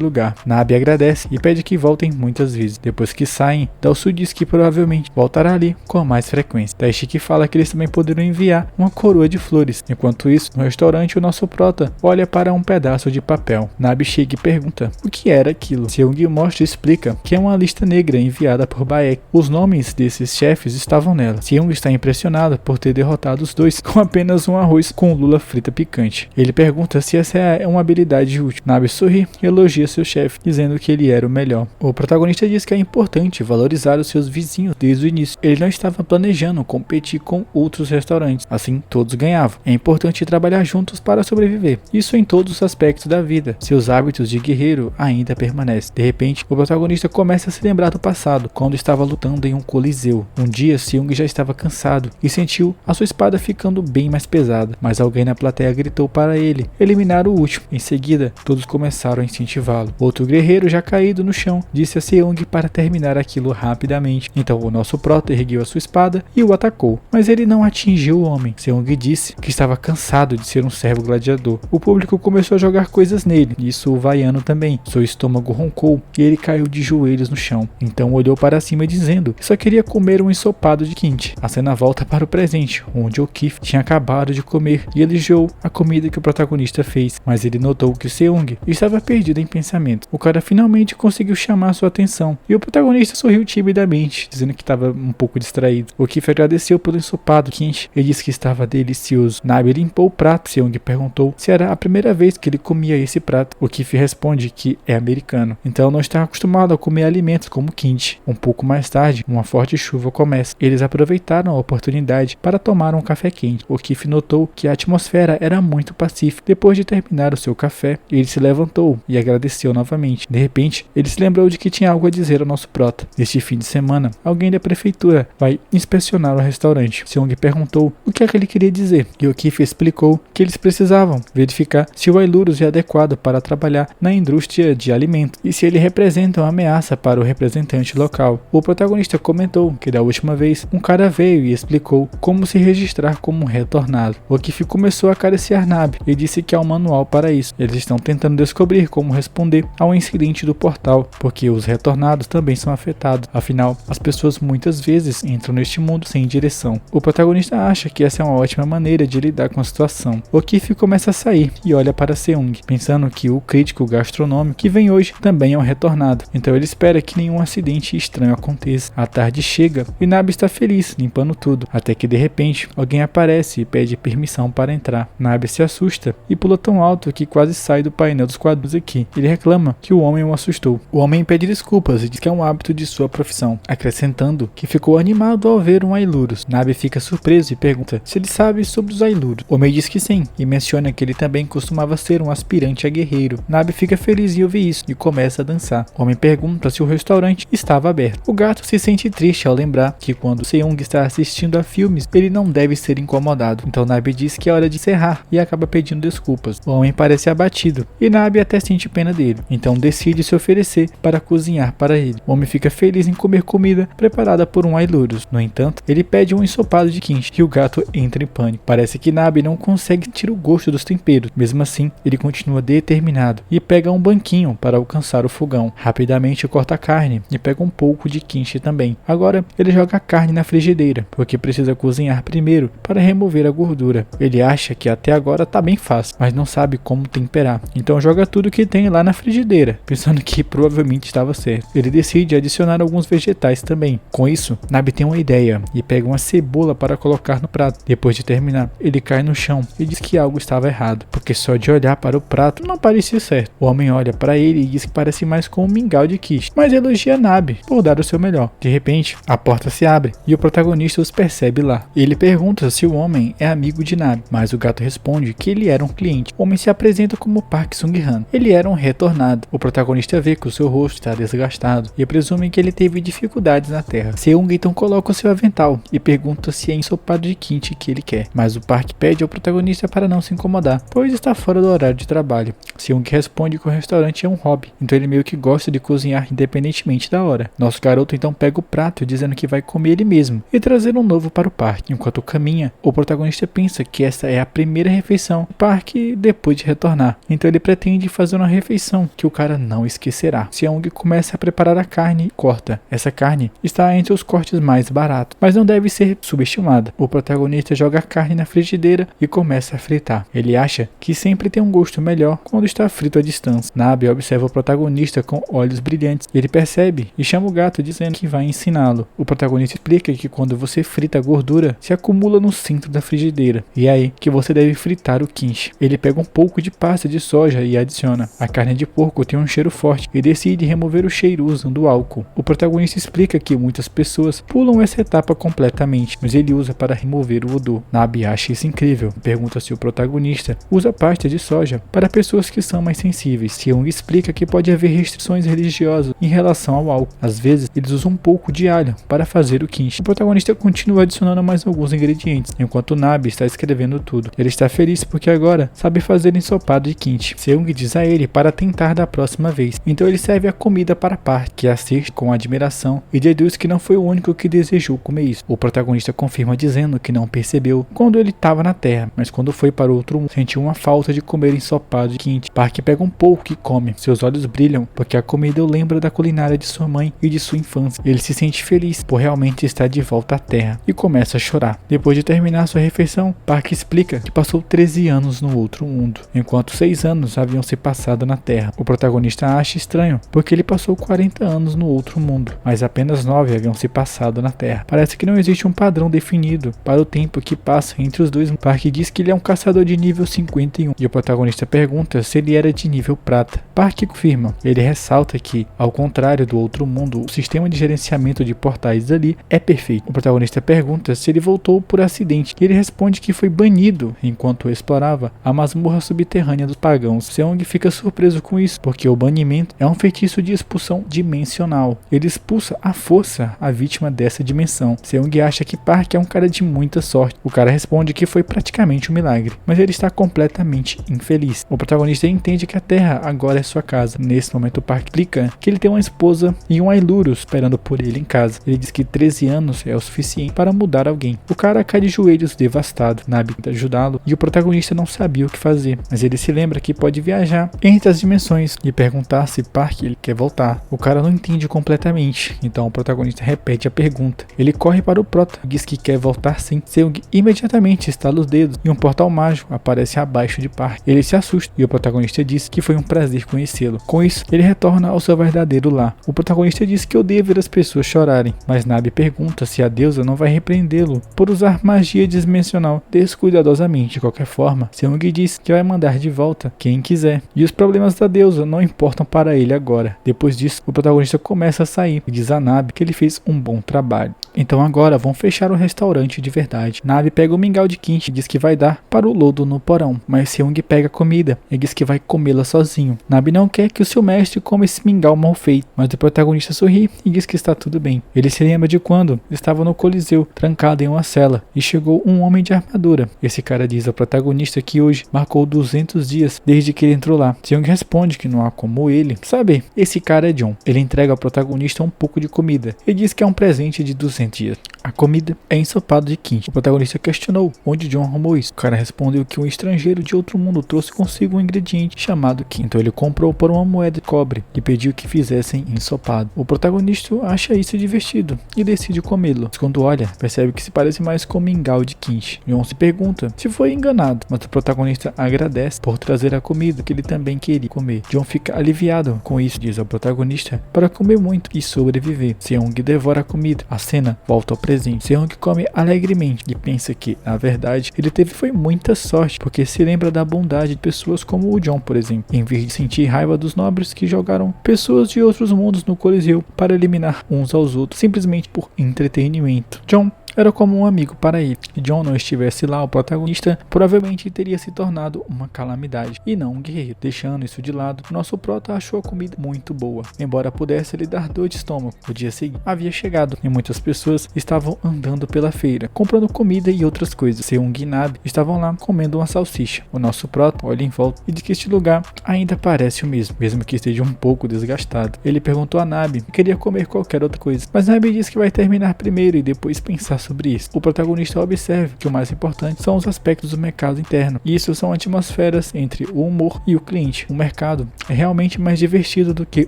A: lugar. Nabe agradece e pede que voltem muitas vezes. Depois que saem, Dao-su diz que provavelmente voltará ali com mais frequência. Taishiki fala que eles também poderão enviar uma coroa de flores. Enquanto isso, no restaurante, o nosso prota olha para um pedaço de papel. Nabe chega e pergunta o que era aquilo. Seung mostra e explica que é uma lista negra enviada por Baek. Os nomes desses chefes estavam nela. Seung está impressionado por ter derrotado os 2 com apenas um arroz com lula frita picante. Ele pergunta se essa é uma habilidade útil. Nabe sorri e elogia seu chefe, dizendo que ele era o melhor. O protagonista diz que é importante valorizar os seus vizinhos desde o início. Ele não estava planejando competir com outros restaurantes, assim todos ganhavam. É importante trabalhar juntos para sobreviver. Isso em todos os aspectos da vida. Seus hábitos de guerreiro ainda permanecem. De repente, o protagonista começa a se lembrar do passado, quando estava lutando em um coliseu. Um dia, Seung já estava cansado e sentiu a sua espada ficando bem mais pesada, mas alguém na plateia gritou para ele eliminar o último. Em seguida, todos começaram a incentivá-lo. Outro guerreiro, já caído no chão, disse a Seung para terminar aquilo rapidamente. Então o nosso prota ergueu a sua espada e o atacou, mas ele não atingiu o homem. Seung disse que estava cansado de ser um servo gladiador. O público começou a jogar coisas nele, e isso o vaiano também. Seu estômago roncou e ele caiu de joelhos no chão. Então olhou para cima dizendo que só queria comer um ensopado de kimchi. A cena volta para o presente, onde O'Keefe tinha acabado de comer e elogiou a comida que o protagonista fez, mas ele notou que Seung estava perdido em pensamento. O cara finalmente conseguiu chamar sua atenção e o protagonista sorriu timidamente, dizendo que estava um pouco distraído. O'Keefe agradeceu pelo ensopado quente e disse que estava delicioso. Nabe limpou o prato. Seung perguntou se era a primeira vez que ele comia esse prato. O'Keefe responde que é americano, então não está acostumado a comer alimentos como kimchi. Um pouco mais tarde, uma forte chuva começa. Eles aproveitaram a oportunidade para tomar um café quente. O'Keefe notou que a atmosfera era muito pacífica. Depois de terminar o seu café, ele se levantou e agradeceu novamente. De repente, ele se lembrou de que tinha algo a dizer ao nosso prota. Neste fim de semana, alguém da prefeitura vai inspecionar o restaurante. Seung perguntou o que é que ele queria dizer, e O'Keefe explicou que eles precisavam verificar se o Ailurus é adequado para trabalhar na indústria de alimentos e se ele representa uma ameaça para o representante local. O protagonista comentou que da última vez um cara veio e explicou como se registrar como um retornado. O'Keefe começou a acariciar Nabe e disse que há um manual para isso. Eles estão tentando descobrir como responder ao incidente do portal, porque os retornados também são afetados. Afinal, as pessoas muitas vezes entram neste mundo sem direção. O protagonista acha que essa é uma ótima maneira de lidar com a situação. O'Keefe começa a sair e olha para Seung, pensando que que o crítico gastronômico que vem hoje também é um retornado. Então ele espera que nenhum acidente estranho aconteça. A tarde chega e Nabe está feliz, limpando tudo, até que de repente alguém aparece e pede permissão para entrar. Nabe se assusta e pula tão alto que quase sai do painel dos quadros aqui. Ele reclama que o homem o assustou. O homem pede desculpas e diz que é um hábito de sua profissão, acrescentando que ficou animado ao ver um Ailurus. Nabe fica surpreso e pergunta se ele sabe sobre os Ailurus. O homem diz que sim e menciona que ele também costumava ser um aspirante a guerreiro. Nabe fica feliz em ouvir isso e começa a dançar. O homem pergunta se o restaurante estava aberto. O gato se sente triste ao lembrar que quando Seung está assistindo a filmes, ele não deve ser incomodado. Então Nabe diz que é hora de encerrar e acaba pedindo desculpas. O homem parece abatido e Nabe até sente pena dele. Então decide se oferecer para cozinhar para ele. O homem fica feliz em comer comida preparada por um Ailurus. No entanto, ele pede um ensopado de kimchi e o gato entra em pânico. Parece que Nabe não consegue sentir o gosto dos temperos. Mesmo assim, ele continua determinado e pega um banquinho para alcançar o fogão. Rapidamente corta a carne e pega um pouco de kimchi também. Agora, ele joga a carne na frigideira, porque precisa cozinhar primeiro para remover a gordura. Ele acha que até agora tá bem fácil, mas não sabe como temperar. Então joga tudo que tem lá na frigideira, pensando que provavelmente estava certo. Ele decide adicionar alguns vegetais também. Com isso, Nabe tem uma ideia e pega uma cebola para colocar no prato. Depois de terminar, ele cai no chão e diz que algo estava errado, porque só de olhar para o prato não parecia certo. O homem olha para ele e diz que parece mais com um mingau de quiche, mas elogia Nabe por dar o seu melhor. De repente, a porta se abre e o protagonista os percebe lá. Ele pergunta se o homem é amigo de Nabe, mas o gato responde que ele era um cliente. O homem se apresenta como Park Sung-han. Ele era um retornado. O protagonista vê que o seu rosto está desgastado e presume que ele teve dificuldades na Terra. Seung então coloca o seu avental e pergunta se é ensopado de kimchi que ele quer, mas o Park pede ao protagonista para não se incomodar, pois está fora do horário de trabalho. Seung responde que o restaurante é um hobby, então ele meio que gosta de cozinhar independentemente da hora. Nosso garoto então pega o prato dizendo que vai comer ele mesmo e trazer um novo para o Park. Enquanto caminha, o protagonista pensa que essa é a primeira refeição do Park depois de retornar, então ele pretende fazer uma refeição que o cara não esquecerá. Seung começa a preparar a carne e corta. Essa carne está entre os cortes mais baratos, mas não deve ser subestimada. O protagonista joga a carne na frigideira e começa a fritar. Ele acha que sempre tem um gosto melhor quando está frito à distância. Nabe observa o protagonista com olhos brilhantes. Ele percebe e chama o gato dizendo que vai ensiná-lo. O protagonista explica que quando você frita a gordura, se acumula no centro da frigideira. E é aí que você deve fritar o kimchi. Ele pega um pouco de pasta de soja e adiciona. A carne de porco tem um cheiro forte e decide remover o cheiro usando álcool. O protagonista explica que muitas pessoas pulam essa etapa completamente, mas ele usa para remover o odor. Nabe acha isso incrível. Pergunta se o protagonista usa pasta de soja para pessoas que são mais sensíveis. Seung explica que pode haver restrições religiosas em relação ao álcool. Às vezes, eles usam um pouco de alho para fazer o kimchi. O protagonista continua adicionando mais alguns ingredientes, enquanto Nabe está escrevendo tudo. Ele está feliz porque agora sabe fazer ensopado de kimchi. Seung diz a ele para tentar da próxima vez. Então ele serve a comida para Park, que assiste com admiração e deduz que não foi o único que desejou comer isso. O protagonista confirma dizendo que não percebeu quando ele estava na Terra, mas quando foi para outro mundo, sentiu uma falta de comer ensopado de kimchi. Park pega um pouco e come. Seus olhos brilham porque a comida o lembra da culinária de sua mãe e de sua infância. Ele se sente feliz por realmente estar de volta à Terra e começa a chorar. Depois de terminar sua refeição, Park explica que passou 13 anos no outro mundo, enquanto 6 anos haviam se passado na Terra. O protagonista acha estranho porque ele passou 40 anos no outro mundo, mas apenas 9 haviam se passado na Terra. Parece que não existe um padrão definido para o tempo que passa entre os dois. Park diz que ele é um caçador de nível 51 e o protagonista pergunta se ele era de nível prata. Park confirma. Ele ressalta que, ao contrário do outro mundo, o sistema de gerenciamento de portais ali é perfeito. O protagonista pergunta se ele voltou por acidente e ele responde que foi banido enquanto explorava a masmorra subterrânea dos pagãos. Seung fica surpreso com isso, porque o banimento é um feitiço de expulsão dimensional. Ele expulsa à força a vítima dessa dimensão. Seung acha que Park é um cara de muita sorte. O cara responde que foi praticamente um milagre, mas ele está completamente infeliz. O protagonista entende que a Terra agora é sua casa. Nesse momento, o Park explica que ele tem uma esposa e um Ailurus esperando por ele em casa. Ele diz que 13 anos é o suficiente para mudar alguém. O cara cai de joelhos devastado. Nabe tenta ajudá-lo e o protagonista não sabia o que fazer, mas ele se lembra que pode viajar entre as dimensões e perguntar se Park ele quer voltar. O cara não entende completamente, então o protagonista repete a pergunta. Ele corre para o prota e diz que quer voltar sim. Seung imediatamente estala os dedos e um portal mágico aparece abaixo de Park. Ele se assusta e o protagonista protagonista diz que foi um prazer conhecê-lo. Com isso, ele retorna ao seu verdadeiro lar. O protagonista diz que odeia ver as pessoas chorarem, mas Nabi pergunta se a deusa não vai repreendê-lo por usar magia dimensional descuidadosamente. De qualquer forma, Seung diz que vai mandar de volta quem quiser, e os problemas da deusa não importam para ele agora. Depois disso, o protagonista começa a sair e diz a Nabi que ele fez um bom trabalho. Então agora vão fechar o restaurante de verdade. Nabi pega o mingau de quinche e diz que vai dar para o lodo no porão, mas Seung pega a comida e diz que vai comê-la sozinho. Nabi não quer que o seu mestre coma esse mingau mal feito, mas o protagonista sorri e diz que está tudo bem. Ele se lembra de quando estava no Coliseu, trancado em uma cela, e chegou um homem de armadura. Esse cara diz ao protagonista que hoje marcou 200 dias desde que ele entrou lá. Seung responde que não há como ele saber. Esse cara é John. Ele entrega ao protagonista um pouco de comida e diz que é um presente de 200 dias. A comida é ensopado de quinche. O protagonista questionou onde John arrumou isso. O cara respondeu que um estrangeiro de outro mundo trouxe consigo um ingrediente chamado quinche. Então ele comprou por uma moeda de cobre e pediu que fizessem ensopado. O protagonista acha isso divertido e decide comê-lo. Mas quando olha, percebe que se parece mais com mingau de quinche. John se pergunta se foi enganado, mas o protagonista agradece por trazer a comida que ele também queria comer. John fica aliviado com isso, diz ao protagonista, para comer muito e sobreviver. Seung devora a comida. A cena volta ao presente. Seung come alegremente e pensa que, na verdade, ele foi muita sorte, porque se lembra da bondade de pessoas como o John, por exemplo, em vez de sentir raiva dos nobres que jogaram pessoas de outros mundos no Coliseu para eliminar uns aos outros, simplesmente por entretenimento. John era como um amigo para ele. Se John não estivesse lá, o protagonista provavelmente teria se tornado uma calamidade e não um guerreiro. Deixando isso de lado, nosso prota achou a comida muito boa, embora pudesse lhe dar dor de estômago. O dia seguinte havia chegado e muitas pessoas estavam andando pela feira, comprando comida e outras coisas. Seung e Nabi estavam lá comendo uma salsicha. O nosso prota olha em volta e diz que este lugar ainda parece o mesmo que esteja um pouco desgastado. Ele perguntou a Nabi se queria comer qualquer outra coisa, mas Nabi disse que vai terminar primeiro e depois pensar sobre isso. O protagonista observa que o mais importante são os aspectos do mercado interno, e isso são atmosferas entre o humor e o cliente. O mercado é realmente mais divertido do que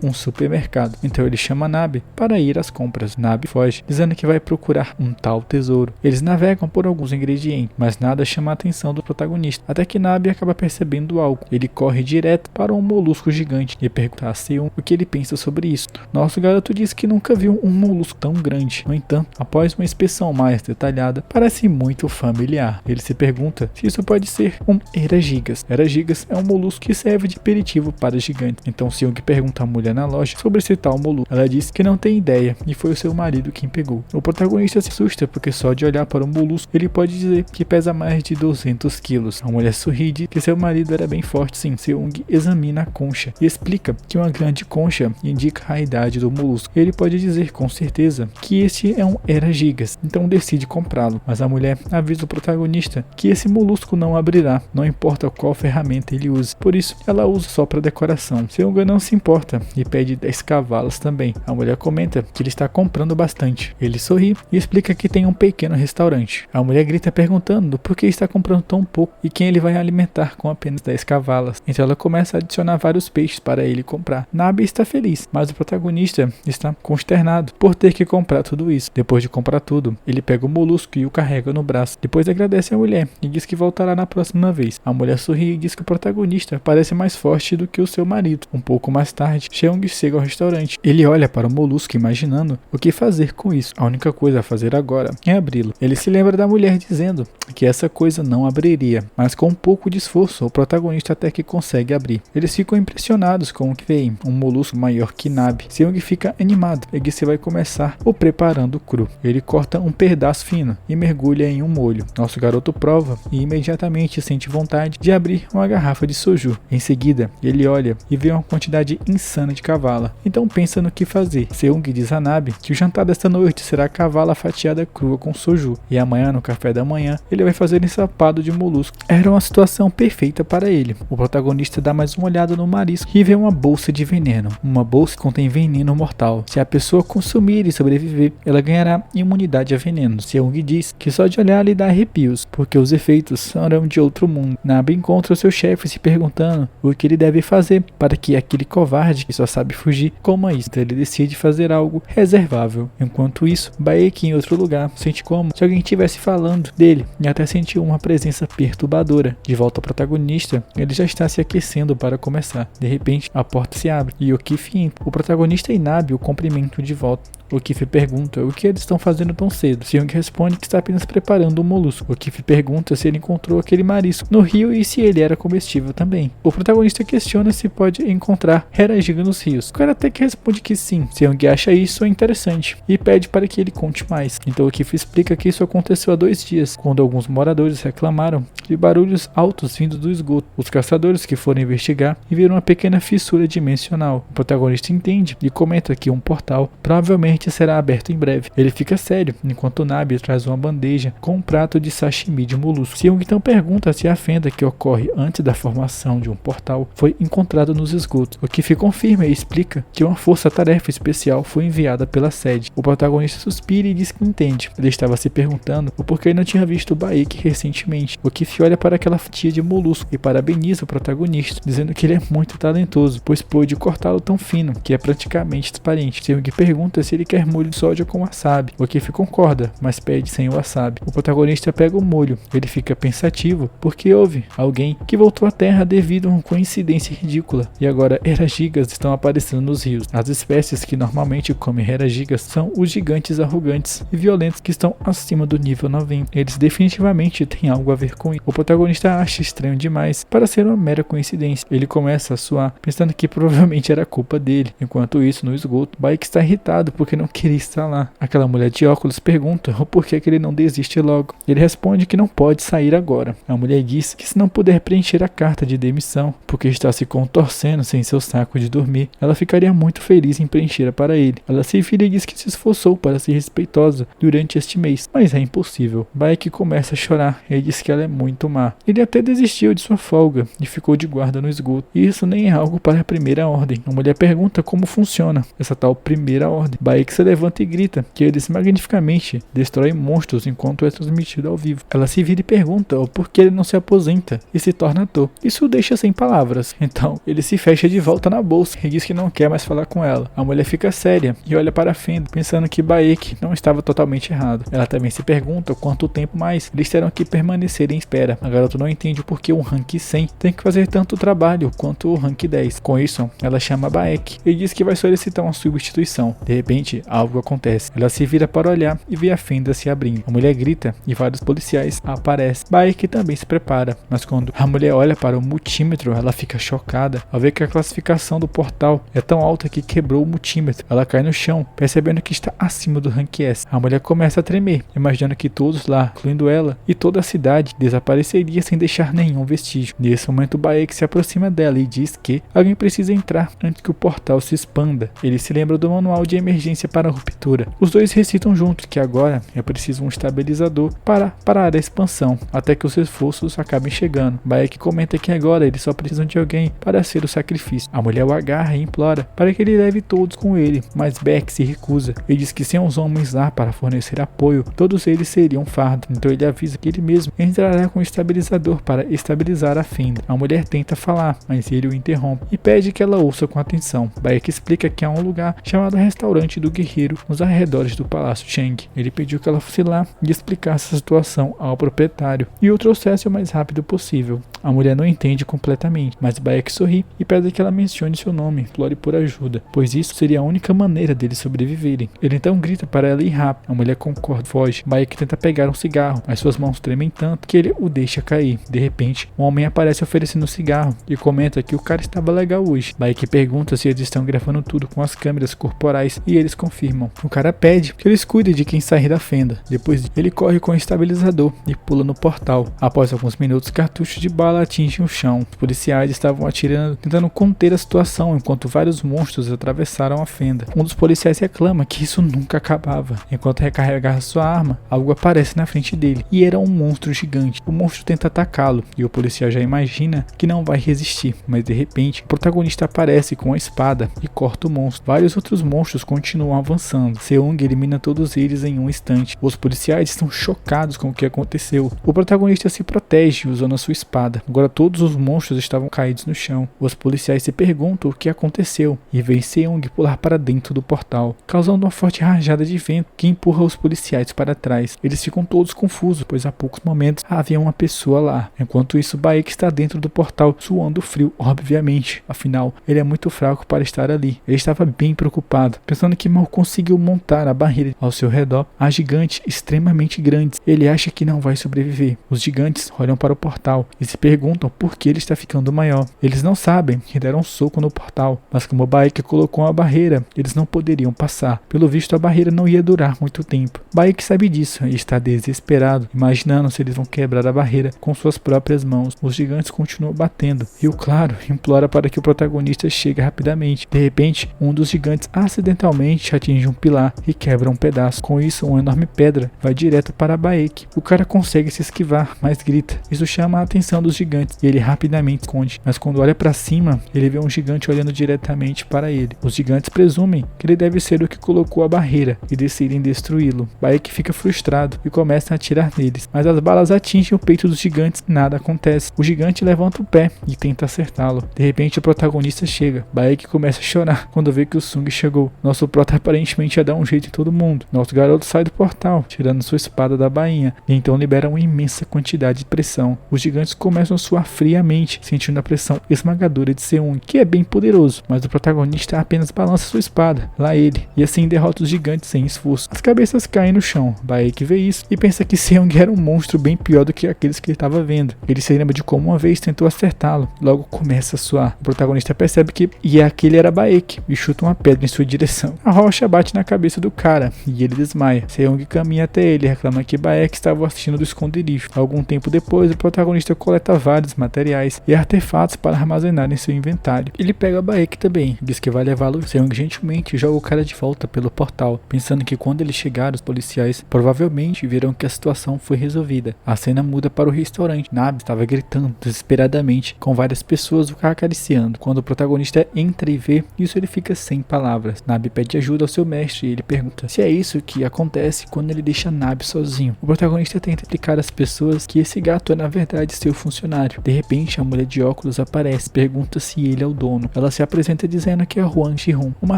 A: um supermercado, então ele chama Nabi para ir às compras. Nabi foge, dizendo que vai procurar um tal tesouro. Eles navegam por alguns ingredientes, mas nada chama a atenção do protagonista, até que Nabi acaba percebendo algo. Ele corre direto para um molusco gigante e pergunta a Seung o que ele pensa sobre isso. Nosso garoto diz que nunca viu um molusco tão grande. No entanto, após uma inspeção mais detalhada, parece muito familiar. Ele se pergunta se isso pode ser um Eragigas. Eragigas é um molusco que serve de aperitivo para gigantes. Então Seung pergunta à mulher na loja sobre esse tal molusco. Ela diz que não tem ideia e foi o seu marido quem pegou. O protagonista se assusta porque só de olhar para o molusco ele pode dizer que pesa mais de 200 quilos. A mulher sorri e diz que seu marido era bem forte sim. Seung examina a concha e explica que uma grande concha indica a idade do molusco. Ele pode dizer com certeza que este é um Eragigas, então decide comprá-lo, mas a mulher avisa o protagonista que esse molusco não abrirá, não importa qual ferramenta ele use, por isso ela usa só para decoração. Seung não se importa e pede 10 cavalos também. A mulher comenta que ele está comprando bastante. Ele sorri e explica que tem um pequeno restaurante. A mulher grita perguntando por que está comprando tão pouco e quem ele vai alimentar com apenas 10 cavalos. Então ela começa a adicionar vários peixes para ele comprar. Nabi está feliz, mas o protagonista está consternado por ter que comprar tudo isso. Depois de comprar tudo, ele pega o molusco e o carrega no braço. Depois agradece a mulher e diz que voltará na próxima vez. A mulher sorri e diz que o protagonista parece mais forte do que o seu marido. Um pouco mais tarde, Seung chega ao restaurante. Ele olha para o molusco imaginando o que fazer com isso. A única coisa a fazer agora é abri-lo. Ele se lembra da mulher dizendo que essa coisa não abriria, mas com um pouco de esforço o protagonista até que consegue abrir. Eles ficam impressionados com o que vem, um molusco maior que Nabi. Seung fica animado e diz que vai começar o preparando cru. Ele corta um pedaço fino e mergulha em um molho. Nosso garoto prova e imediatamente sente vontade de abrir uma garrafa de soju. Em seguida, ele olha e vê uma quantidade insana de cavala. Então pensa no que fazer. Seung diz a Nabi que o jantar desta noite será cavala fatiada crua com soju, e amanhã no café da manhã ele vai fazer ensopado de molusco. Era uma situação perfeita para ele. O protagonista dá mais uma olhada no marisco e vê uma bolsa de veneno. Uma bolsa que contém veneno mortal. Se a pessoa consumir e sobreviver, ela ganhará imunidade a veneno. Seung diz que só de olhar lhe dá arrepios, porque os efeitos serão de outro mundo. Nabi encontra o seu chefe se perguntando o que ele deve fazer para que aquele covarde que só sabe fugir coma isso. Então ele decide fazer algo reservável. Enquanto isso, Baek em outro lugar, sente como se alguém estivesse falando dele e até sentiu uma presença perturbadora. De volta ao protagonista, ele já está se aquecendo para começar. De repente, a porta se abre e O'Keefe entra. O protagonista Inabi o cumprimenta de volta. O'Keefe pergunta o que eles estão fazendo tão cedo. Seung responde que está apenas preparando um molusco. O'Keefe pergunta se ele encontrou aquele marisco no rio e se ele era comestível também. O protagonista questiona se pode encontrar hera-giga nos rios. O cara até que responde que sim. Seung acha isso interessante e pede para que ele conte mais. Então O'Keefe explica que isso aconteceu há 2 dias, quando alguns moradores reclamaram de barulhos altos vindo do esgoto. Os caçadores que foram investigar e viram uma pequena fissura dimensional. O protagonista entende e comenta que um portal provavelmente será aberto em breve. Ele fica sério, enquanto Nabi traz uma bandeja com um prato de sashimi de molusco. Seung então pergunta se a fenda que ocorre antes da formação de um portal foi encontrada nos esgotos, o que confirma e explica que uma força-tarefa especial foi enviada pela sede. O protagonista suspira e diz que entende. Ele estava se perguntando o porquê não tinha visto Baek recentemente. O que olha para aquela fatia de molusco e parabeniza o protagonista, dizendo que ele é muito talentoso, pois pôde cortá-lo tão fino que é praticamente transparente. Seung pergunta se ele quer molho de soja com wasabi. O'Keefe concorda, mas pede sem o wasabi. O protagonista pega o molho. Ele fica pensativo porque houve alguém que voltou à Terra devido a uma coincidência ridícula. E agora hera-gigas estão aparecendo nos rios. As espécies que normalmente comem hera-gigas são os gigantes arrogantes e violentos que estão acima do nível 90. Eles definitivamente têm algo a ver com isso. O protagonista acha estranho demais para ser uma mera coincidência. Ele começa a suar, pensando que provavelmente era culpa dele. Enquanto isso, no esgoto, Baek está irritado porque não queria estar lá. Aquela mulher de óculos pergunta o porquê que ele não desiste logo. Ele responde que não pode sair agora. A mulher diz que se não puder preencher a carta de demissão, porque está se contorcendo sem seu saco de dormir, ela ficaria muito feliz em preencher para ele. Ela se vira e diz que se esforçou para ser respeitosa durante este mês, mas é impossível. Baek começa a chorar e diz que ela é muito má. Ele até desistiu de sua folga e ficou de guarda no esgoto. E isso nem é algo para a primeira ordem. A mulher pergunta como funciona essa tal primeira ordem. Baek se levanta e grita que eles magnificamente destroem monstros enquanto é transmitido ao vivo. Ela se vira e pergunta o porquê ele não se aposenta e se torna ator. Isso o deixa sem palavras. Então, ele se fecha de volta na bolsa e diz que não quer mais falar com ela. A mulher fica séria e olha para a fenda, pensando que Baek não estava totalmente errado. Ela também se pergunta quanto tempo mais eles terão que permanecer em espera. A garota não entende o porquê o rank 100 tem que fazer tanto trabalho quanto o rank 10. Com isso, ela chama Baek e diz que vai solicitar uma substituição. De repente, algo acontece. Ela se vira para olhar e vê a fenda se abrindo. A mulher grita e vários policiais aparecem. Baek também se prepara, mas quando a mulher olha para o multímetro, ela fica chocada ao ver que a classificação do portal é tão alta que quebrou o multímetro. Ela cai no chão, percebendo que está acima do rank S. A mulher começa a tremer, imaginando que todos lá, incluindo ela e toda a cidade, desapareceria sem deixar nenhum vestígio. Nesse momento, Baek se aproxima dela e diz que alguém precisa entrar antes que o portal se expanda. Ele se lembra do manual de emergência para a ruptura. Os dois recitam juntos que agora é preciso um estabilizador para parar a expansão, até que os esforços acabem chegando. Baek comenta que agora eles só precisam de alguém para ser o sacrifício. A mulher o agarra e implora para que ele leve todos com ele, mas Baek se recusa. Ele diz que sem os homens lá para fornecer apoio, todos eles seriam um fardo. Então ele avisa que ele mesmo entrará com o estabilizador para estabilizar a fenda. A mulher tenta falar, mas ele o interrompe e pede que ela ouça com atenção. Baek explica que há um lugar chamado Restaurante do Guerreiro nos arredores do Palácio Chang. Ele pediu que ela fosse lá e explicasse a situação ao proprietário e o trouxesse o mais rápido possível. A mulher não entende completamente, mas Baek sorri e pede que ela mencione seu nome, implore por ajuda, pois isso seria a única maneira deles sobreviverem. Ele então grita para ela ir rápido. A mulher concorda, foge. Baek tenta pegar um cigarro, mas suas mãos tremem tanto que ele o deixa cair. De repente, um homem aparece oferecendo um cigarro e comenta que o cara estava legal hoje. Baek pergunta se eles estão gravando tudo com as câmeras corporais e eles confirmam. O cara pede que eles cuidem de quem sair da fenda. Depois ele corre com o estabilizador e pula no portal. Após alguns minutos, cartuchos de bala atingem o chão. Os policiais estavam atirando, tentando conter a situação enquanto vários monstros atravessaram a fenda. Um dos policiais reclama que isso nunca acabava. Enquanto recarregava sua arma, algo aparece na frente dele e era um monstro gigante. O monstro tenta atacá-lo e o policial já imagina que não vai resistir, mas de repente o protagonista aparece com a espada e corta o monstro. Vários outros monstros continuam avançando. Seung elimina todos eles em um instante. Os policiais estão chocados com o que aconteceu. O protagonista se protege usando a sua espada, nada. Agora todos os monstros estavam caídos no chão. Os policiais se perguntam o que aconteceu e veem Seung pular para dentro do portal, causando uma forte rajada de vento que empurra os policiais para trás. Eles ficam todos confusos, pois há poucos momentos havia uma pessoa lá. Enquanto isso, Baek está dentro do portal, suando frio, obviamente. Afinal, ele é muito fraco para estar ali. Ele estava bem preocupado, pensando que mal conseguiu montar a barreira. Ao seu redor, há gigantes extremamente grandes. Ele acha que não vai sobreviver. Os gigantes olham para o portal e se perguntam por que ele está ficando maior. Eles não sabem que deram um soco no portal, mas como Baek colocou a barreira, eles não poderiam passar. Pelo visto, a barreira não ia durar muito tempo. Baek sabe disso e está desesperado, imaginando se eles vão quebrar a barreira com suas próprias mãos. Os gigantes continuam batendo e o Claro implora para que o protagonista chegue rapidamente. De repente, um dos gigantes acidentalmente atinge um pilar e quebra um pedaço. Com isso, uma enorme pedra vai direto para Baek. O cara consegue se esquivar, mas grita. Isso chama a atenção dos gigantes e ele rapidamente esconde. Mas quando olha para cima, ele vê um gigante olhando diretamente para ele. Os gigantes presumem que ele deve ser o que colocou a barreira e decidem destruí-lo. Baek fica frustrado e começa a atirar neles, mas as balas atingem o peito dos gigantes e nada acontece. O gigante levanta o pé e tenta acertá-lo. De repente, o protagonista chega. Baek começa a chorar quando vê que o Sung chegou. Nosso prota aparentemente ia dar um jeito em todo mundo. Nosso garoto sai do portal, tirando sua espada da bainha, e então libera uma imensa quantidade de pressão. Os gigantes começam a suar friamente, sentindo a pressão esmagadora de Seung, que é bem poderoso, mas o protagonista apenas balança sua espada, lá ele, e assim derrota os gigantes sem esforço. As cabeças caem no chão. Baek vê isso e pensa que Seung era um monstro bem pior do que aqueles que ele estava vendo. Ele se lembra de como uma vez tentou acertá-lo, logo começa a suar. O protagonista percebe que aquele era Baek e chuta uma pedra em sua direção. A rocha bate na cabeça do cara e ele desmaia. Seung caminha até ele e reclama que Baek estava assistindo do esconderijo. Algum tempo depois, o protagonista coleta vários materiais e artefatos para armazenar em seu inventário. Ele pega Baek também, diz que vai levá-lo. Seung gentilmente joga o cara de volta pelo portal, pensando que quando ele chegar, os policiais provavelmente verão que a situação foi resolvida. A cena muda para o restaurante. Nabe estava gritando desesperadamente, com várias pessoas o acariciando. Quando o protagonista entra e vê isso, ele fica sem palavras. Nabe pede ajuda ao seu mestre e ele pergunta se é isso que acontece quando ele deixa Nabe sozinho. O protagonista tenta explicar às pessoas que esse gato é na verdade seu funcionário. De repente, a mulher de óculos aparece, pergunta se ele é o dono. Ela se apresenta dizendo que é Hwang Ji-hun, uma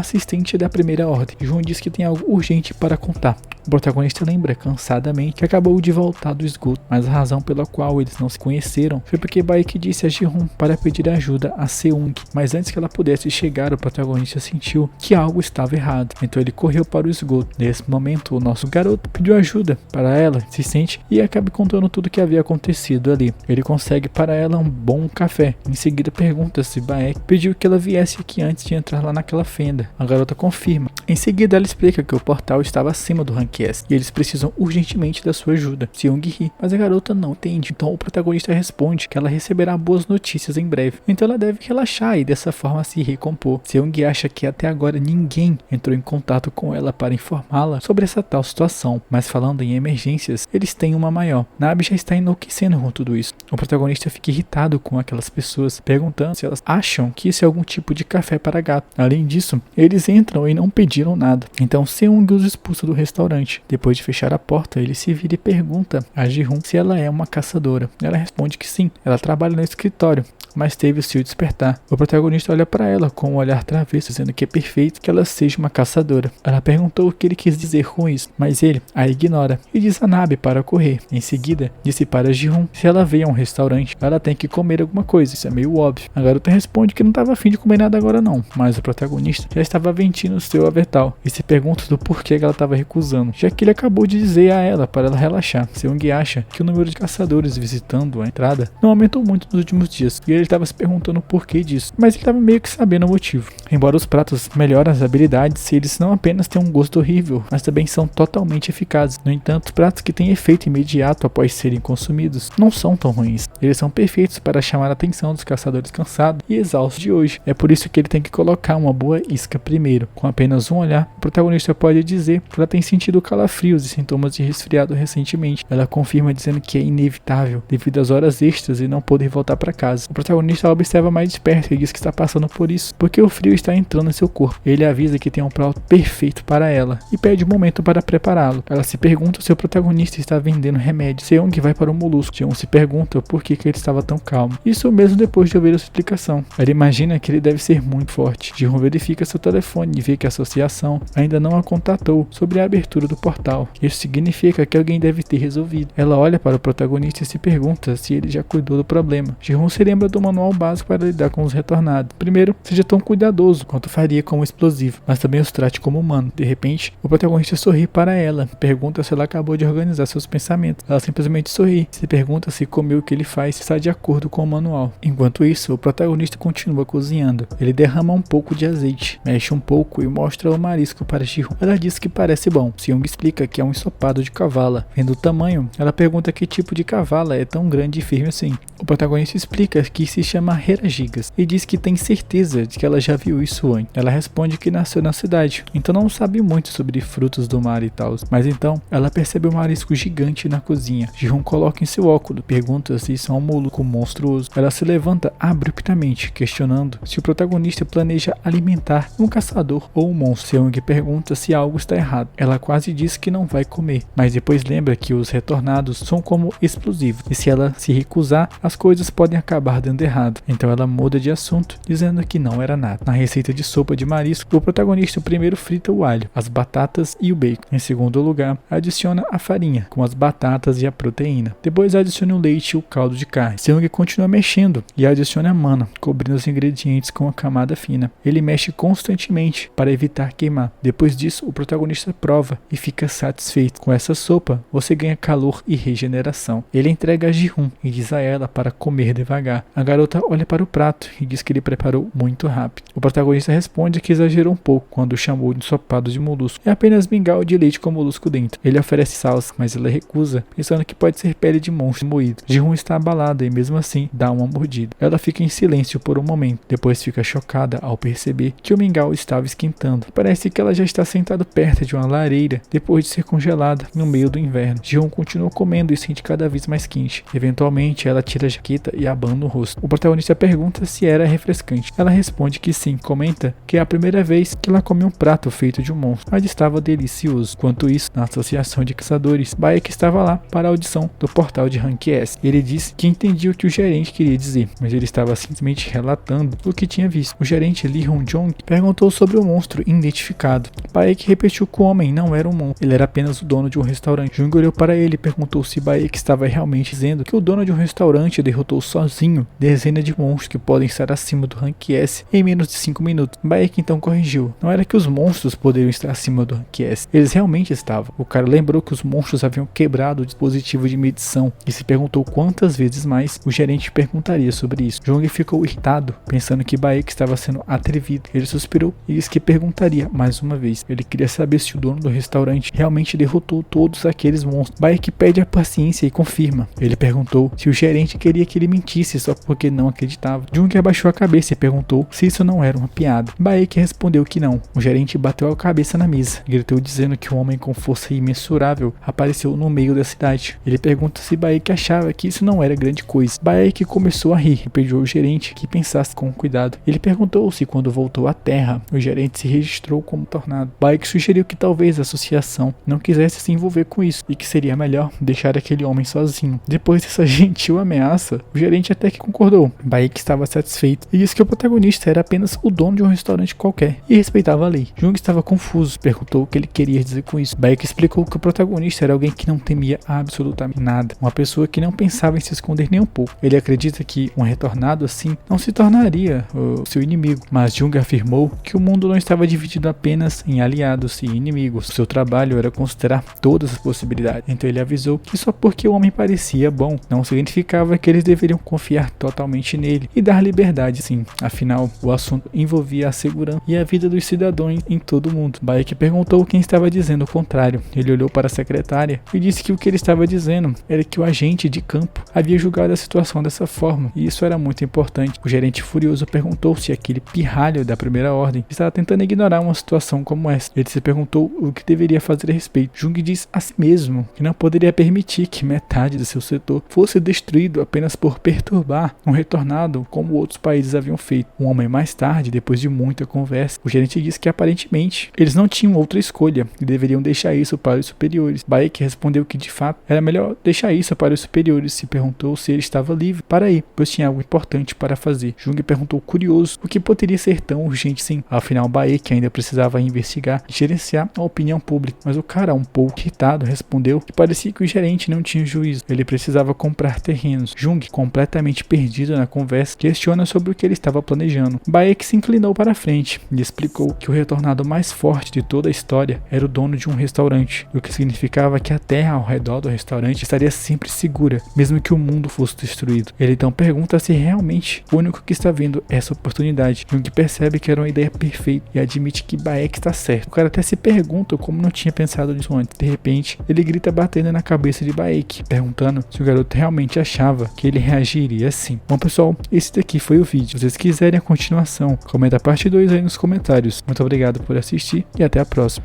A: assistente da primeira ordem. Jun diz que tem algo urgente para contar. O protagonista lembra cansadamente que acabou de voltar do esgoto, mas a razão pela qual eles não se conheceram foi porque Baek disse a Ji-hun para pedir ajuda a Seung, mas antes que ela pudesse chegar, o protagonista sentiu que algo estava errado, então ele correu para o esgoto. Nesse momento, o nosso garoto pediu ajuda para ela, se sente e acaba contando tudo o que havia acontecido ali. Ele consegue para ela um bom café, em seguida pergunta se Baek pediu que ela viesse aqui antes de entrar lá naquela fenda. A garota confirma. Em seguida, ela explica que o portal estava acima do ranking e eles precisam urgentemente da sua ajuda. Seung ri, mas a garota não entende. Então o protagonista responde que ela receberá boas notícias em breve. Então ela deve relaxar e dessa forma se recompor. Seung acha que até agora ninguém entrou em contato com ela para informá-la sobre essa tal situação. Mas falando em emergências, eles têm uma maior. Nabe já está enlouquecendo com tudo isso. O protagonista fica irritado com aquelas pessoas, perguntando se elas acham que isso é algum tipo de café para gato. Além disso, eles entram e não pediram nada. Então Seung os expulsa do restaurante. Depois de fechar a porta, ele se vira e pergunta a Ji-hun se ela é uma caçadora. Ela responde que sim, ela trabalha no escritório, mas teve o seu despertar. O protagonista olha para ela com um olhar travesso, dizendo que é perfeito que ela seja uma caçadora. Ela perguntou o que ele quis dizer com isso, mas ele a ignora e diz a Nabe para correr. Em seguida, disse para Ji-hun se ela veio a um restaurante, ela tem que comer alguma coisa. Isso é meio óbvio. A garota responde que não estava afim de comer nada agora não, mas o protagonista já estava vestindo seu avental e se pergunta do porquê que ela estava recusando, já que ele acabou de dizer a ela para ela relaxar. Seung acha que o número de caçadores visitando a entrada não aumentou muito nos últimos dias e ele estava se perguntando o porquê disso, mas ele estava meio que sabendo o motivo. Embora os pratos melhorem as habilidades, eles não apenas têm um gosto horrível, mas também são totalmente eficazes. No entanto, os pratos que têm efeito imediato após serem consumidos não são tão ruins. Eles são perfeitos para chamar a atenção dos caçadores cansados e exaustos de hoje. É por isso que ele tem que colocar uma boa isca primeiro. Com apenas um olhar, o protagonista pode dizer que ela tem sentido calafrios e sintomas de resfriado recentemente. Ela confirma dizendo que é inevitável devido às horas extras e não poder voltar para casa. O protagonista observa mais de perto e diz que está passando por isso, porque o frio está entrando em seu corpo. Ele avisa que tem um prato perfeito para ela e pede um momento para prepará-lo. Ela se pergunta se o protagonista está vendendo remédio. Seung vai para o molusco. Jeon se pergunta por que ele estava tão calmo. Isso mesmo depois de ouvir a sua explicação. Ela imagina que ele deve ser muito forte. Jeon verifica seu telefone e vê que a associação ainda não a contatou sobre a abertura do portal. Isso significa que alguém deve ter resolvido. Ela olha para o protagonista e se pergunta se ele já cuidou do problema. Jeon se lembra do manual básico para lidar com os retornados. Primeiro, seja tão cuidadoso quanto faria com o explosivo, mas também os trate como humano. De repente, o protagonista sorri para ela, pergunta se ela acabou de organizar seus pensamentos. Ela simplesmente sorri, se pergunta se comeu o que ele faz está de acordo com o manual. Enquanto isso, o protagonista continua cozinhando. Ele derrama um pouco de azeite, mexe um pouco e mostra o marisco para Ji-hoon. Ela diz que parece bom. Seung explica que é um ensopado de cavala. Vendo o tamanho, ela pergunta que tipo de cavala é tão grande e firme assim. O protagonista explica que se chama Heragigas e diz que tem certeza de que ela já viu isso antes. Ela responde que nasceu na cidade, então não sabe muito sobre frutos do mar e tal. Mas então, ela percebe um marisco gigante na cozinha. Ji-hoon coloca em seu óculo, pergunta se isso é um molusco monstruoso. Ela se levanta abruptamente, questionando se o protagonista planeja alimentar um caçador ou um monstro. Seung pergunta se algo está errado. Ela quase diz que não vai comer, mas depois lembra que os retornados são como explosivos, e se ela se recusar, as coisas podem acabar dando errado. Então ela muda de assunto, dizendo que não era nada. Na receita de sopa de marisco, o protagonista primeiro frita o alho, as batatas e o bacon. Em segundo lugar, adiciona a farinha, com as batatas e a proteína. Depois adiciona o leite e o caldo de carne. Seung continua mexendo e adiciona a mana, cobrindo os ingredientes com a camada fina. Ele mexe constantemente para evitar queimar. Depois disso, o protagonista prova e fica satisfeito. Com essa sopa, você ganha calor e regeneração. Ele entrega a Ji-hoon e diz a ela para comer devagar. A garota olha para o prato e diz que ele preparou muito rápido. O protagonista responde que exagerou um pouco quando o chamou de ensopado de molusco. É apenas mingau de leite com molusco dentro. Ele oferece salsa, mas ela recusa, pensando que pode ser pele de monstro moído. Ji-hoon está abalada e mesmo assim dá uma mordida. Ela fica em silêncio por um momento, depois fica chocada ao perceber que o mingau estava esquentando. Parece que ela já está sentada perto de uma lareira depois de ser congelada no meio do inverno. Ji-hoon continua comendo e sente cada vez mais quente. Eventualmente, ela tira a jaqueta e abana o rosto. O protagonista pergunta se era refrescante. Ela responde que sim, comenta que é a primeira vez que ela come um prato feito de um monstro, mas estava delicioso. Enquanto isso, na associação de caçadores, Baek estava lá para a audição do portal de Rank S. Ele disse que entendia o que o gerente queria dizer, mas ele estava simplesmente relatando o que tinha visto. O gerente Lee Hong-jong perguntou sobre o monstro identificado. Baek repetiu que o homem não era um monstro, ele era apenas o dono de um restaurante. Jung olhou para ele e perguntou se Baek estava realmente dizendo que o dono de um restaurante derrotou sozinho dezenas de monstros que podem estar acima do Rank S em menos de 5 minutos. Baek então corrigiu. Não era que os monstros poderiam estar acima do Rank S, eles realmente estavam. O cara lembrou que os monstros haviam quebrado o dispositivo de medição e se perguntou quantas vezes mais o gerente perguntaria sobre isso. Jung ficou irritado, pensando que Baek estava sendo atrevido. Ele suspirou e disse que perguntaria mais uma vez. Ele queria saber se o dono do restaurante realmente derrotou todos aqueles monstros. Baek pede a paciência e confirma. Ele perguntou se o gerente queria que ele mentisse só porque não acreditava. Jung abaixou a cabeça e perguntou se isso não era uma piada. Baek respondeu que não. O gerente bateu a cabeça na mesa, gritou dizendo que um homem com força imensurável apareceu no meio da cidade. Ele pergunta se Baek achava que isso não era grande coisa. Baek começou a rir e pediu ao gerente que pensasse com cuidado. Ele perguntou se quando voltou à Terra, o gerente se registrou como tornado. Baek sugeriu que talvez a associação não quisesse se envolver com isso e que seria melhor deixar aquele homem sozinho. Depois dessa gentil ameaça, o gerente até que concordou. Baek estava satisfeito e disse que o protagonista era apenas o dono de um restaurante qualquer e respeitava a lei. Jung estava confuso, perguntou o que ele queria dizer com isso. Baek explicou que o protagonista era alguém que não temia absolutamente nada, uma pessoa que não pensava em se esconder nem um pouco. Ele acredita que um retornado assim não se tornaria o seu inimigo, mas Jung afirmou que o mundo não estava dividido apenas em aliados e inimigos. O seu trabalho era considerar todas as possibilidades. Então ele avisou que só porque o homem parecia bom, não significava que eles deveriam confiar totalmente nele e dar liberdade sim. Afinal, o assunto envolvia a segurança e a vida dos cidadãos em todo o mundo. Baek perguntou quem estava dizendo o contrário. Ele olhou para a secretária e disse que o que ele estava dizendo era que o agente de campo havia julgado a situação dessa forma, e isso era muito importante. O gerente furioso perguntou se aquele pirralho da primeira ordem estava tentando ignorar uma situação como essa. Ele se perguntou o que deveria deveria fazer a respeito. Jung diz a si mesmo que não poderia permitir que metade do seu setor fosse destruído apenas por perturbar um retornado como outros países haviam feito. Um homem mais tarde, depois de muita conversa, o gerente disse que aparentemente eles não tinham outra escolha e deveriam deixar isso para os superiores. Baek respondeu que de fato era melhor deixar isso para os superiores e perguntou se ele estava livre para ir, pois tinha algo importante para fazer. Jung perguntou curioso o que poderia ser tão urgente assim. Afinal, Baek ainda precisava investigar e gerenciar a opinião pública, mas o cara, um pouco irritado, respondeu que parecia que o gerente não tinha juízo. Ele precisava comprar terrenos. Jung, completamente perdido na conversa, questiona sobre o que ele estava planejando. Baek se inclinou para frente e explicou que o retornado mais forte de toda a história era o dono de um restaurante, o que significava que a terra ao redor do restaurante estaria sempre segura, mesmo que o mundo fosse destruído. Ele então pergunta se realmente o único que está vendo essa oportunidade. Jung percebe que era uma ideia perfeita e admite que Baek está certo. O cara até se pergunta como não tinha pensado nisso antes. De repente, ele grita batendo na cabeça de Baek, perguntando se o garoto realmente achava que ele reagiria assim. Bom pessoal, esse daqui foi o vídeo. Se vocês quiserem a continuação, comenta a parte 2 aí nos comentários. Muito obrigado por assistir e até a próxima.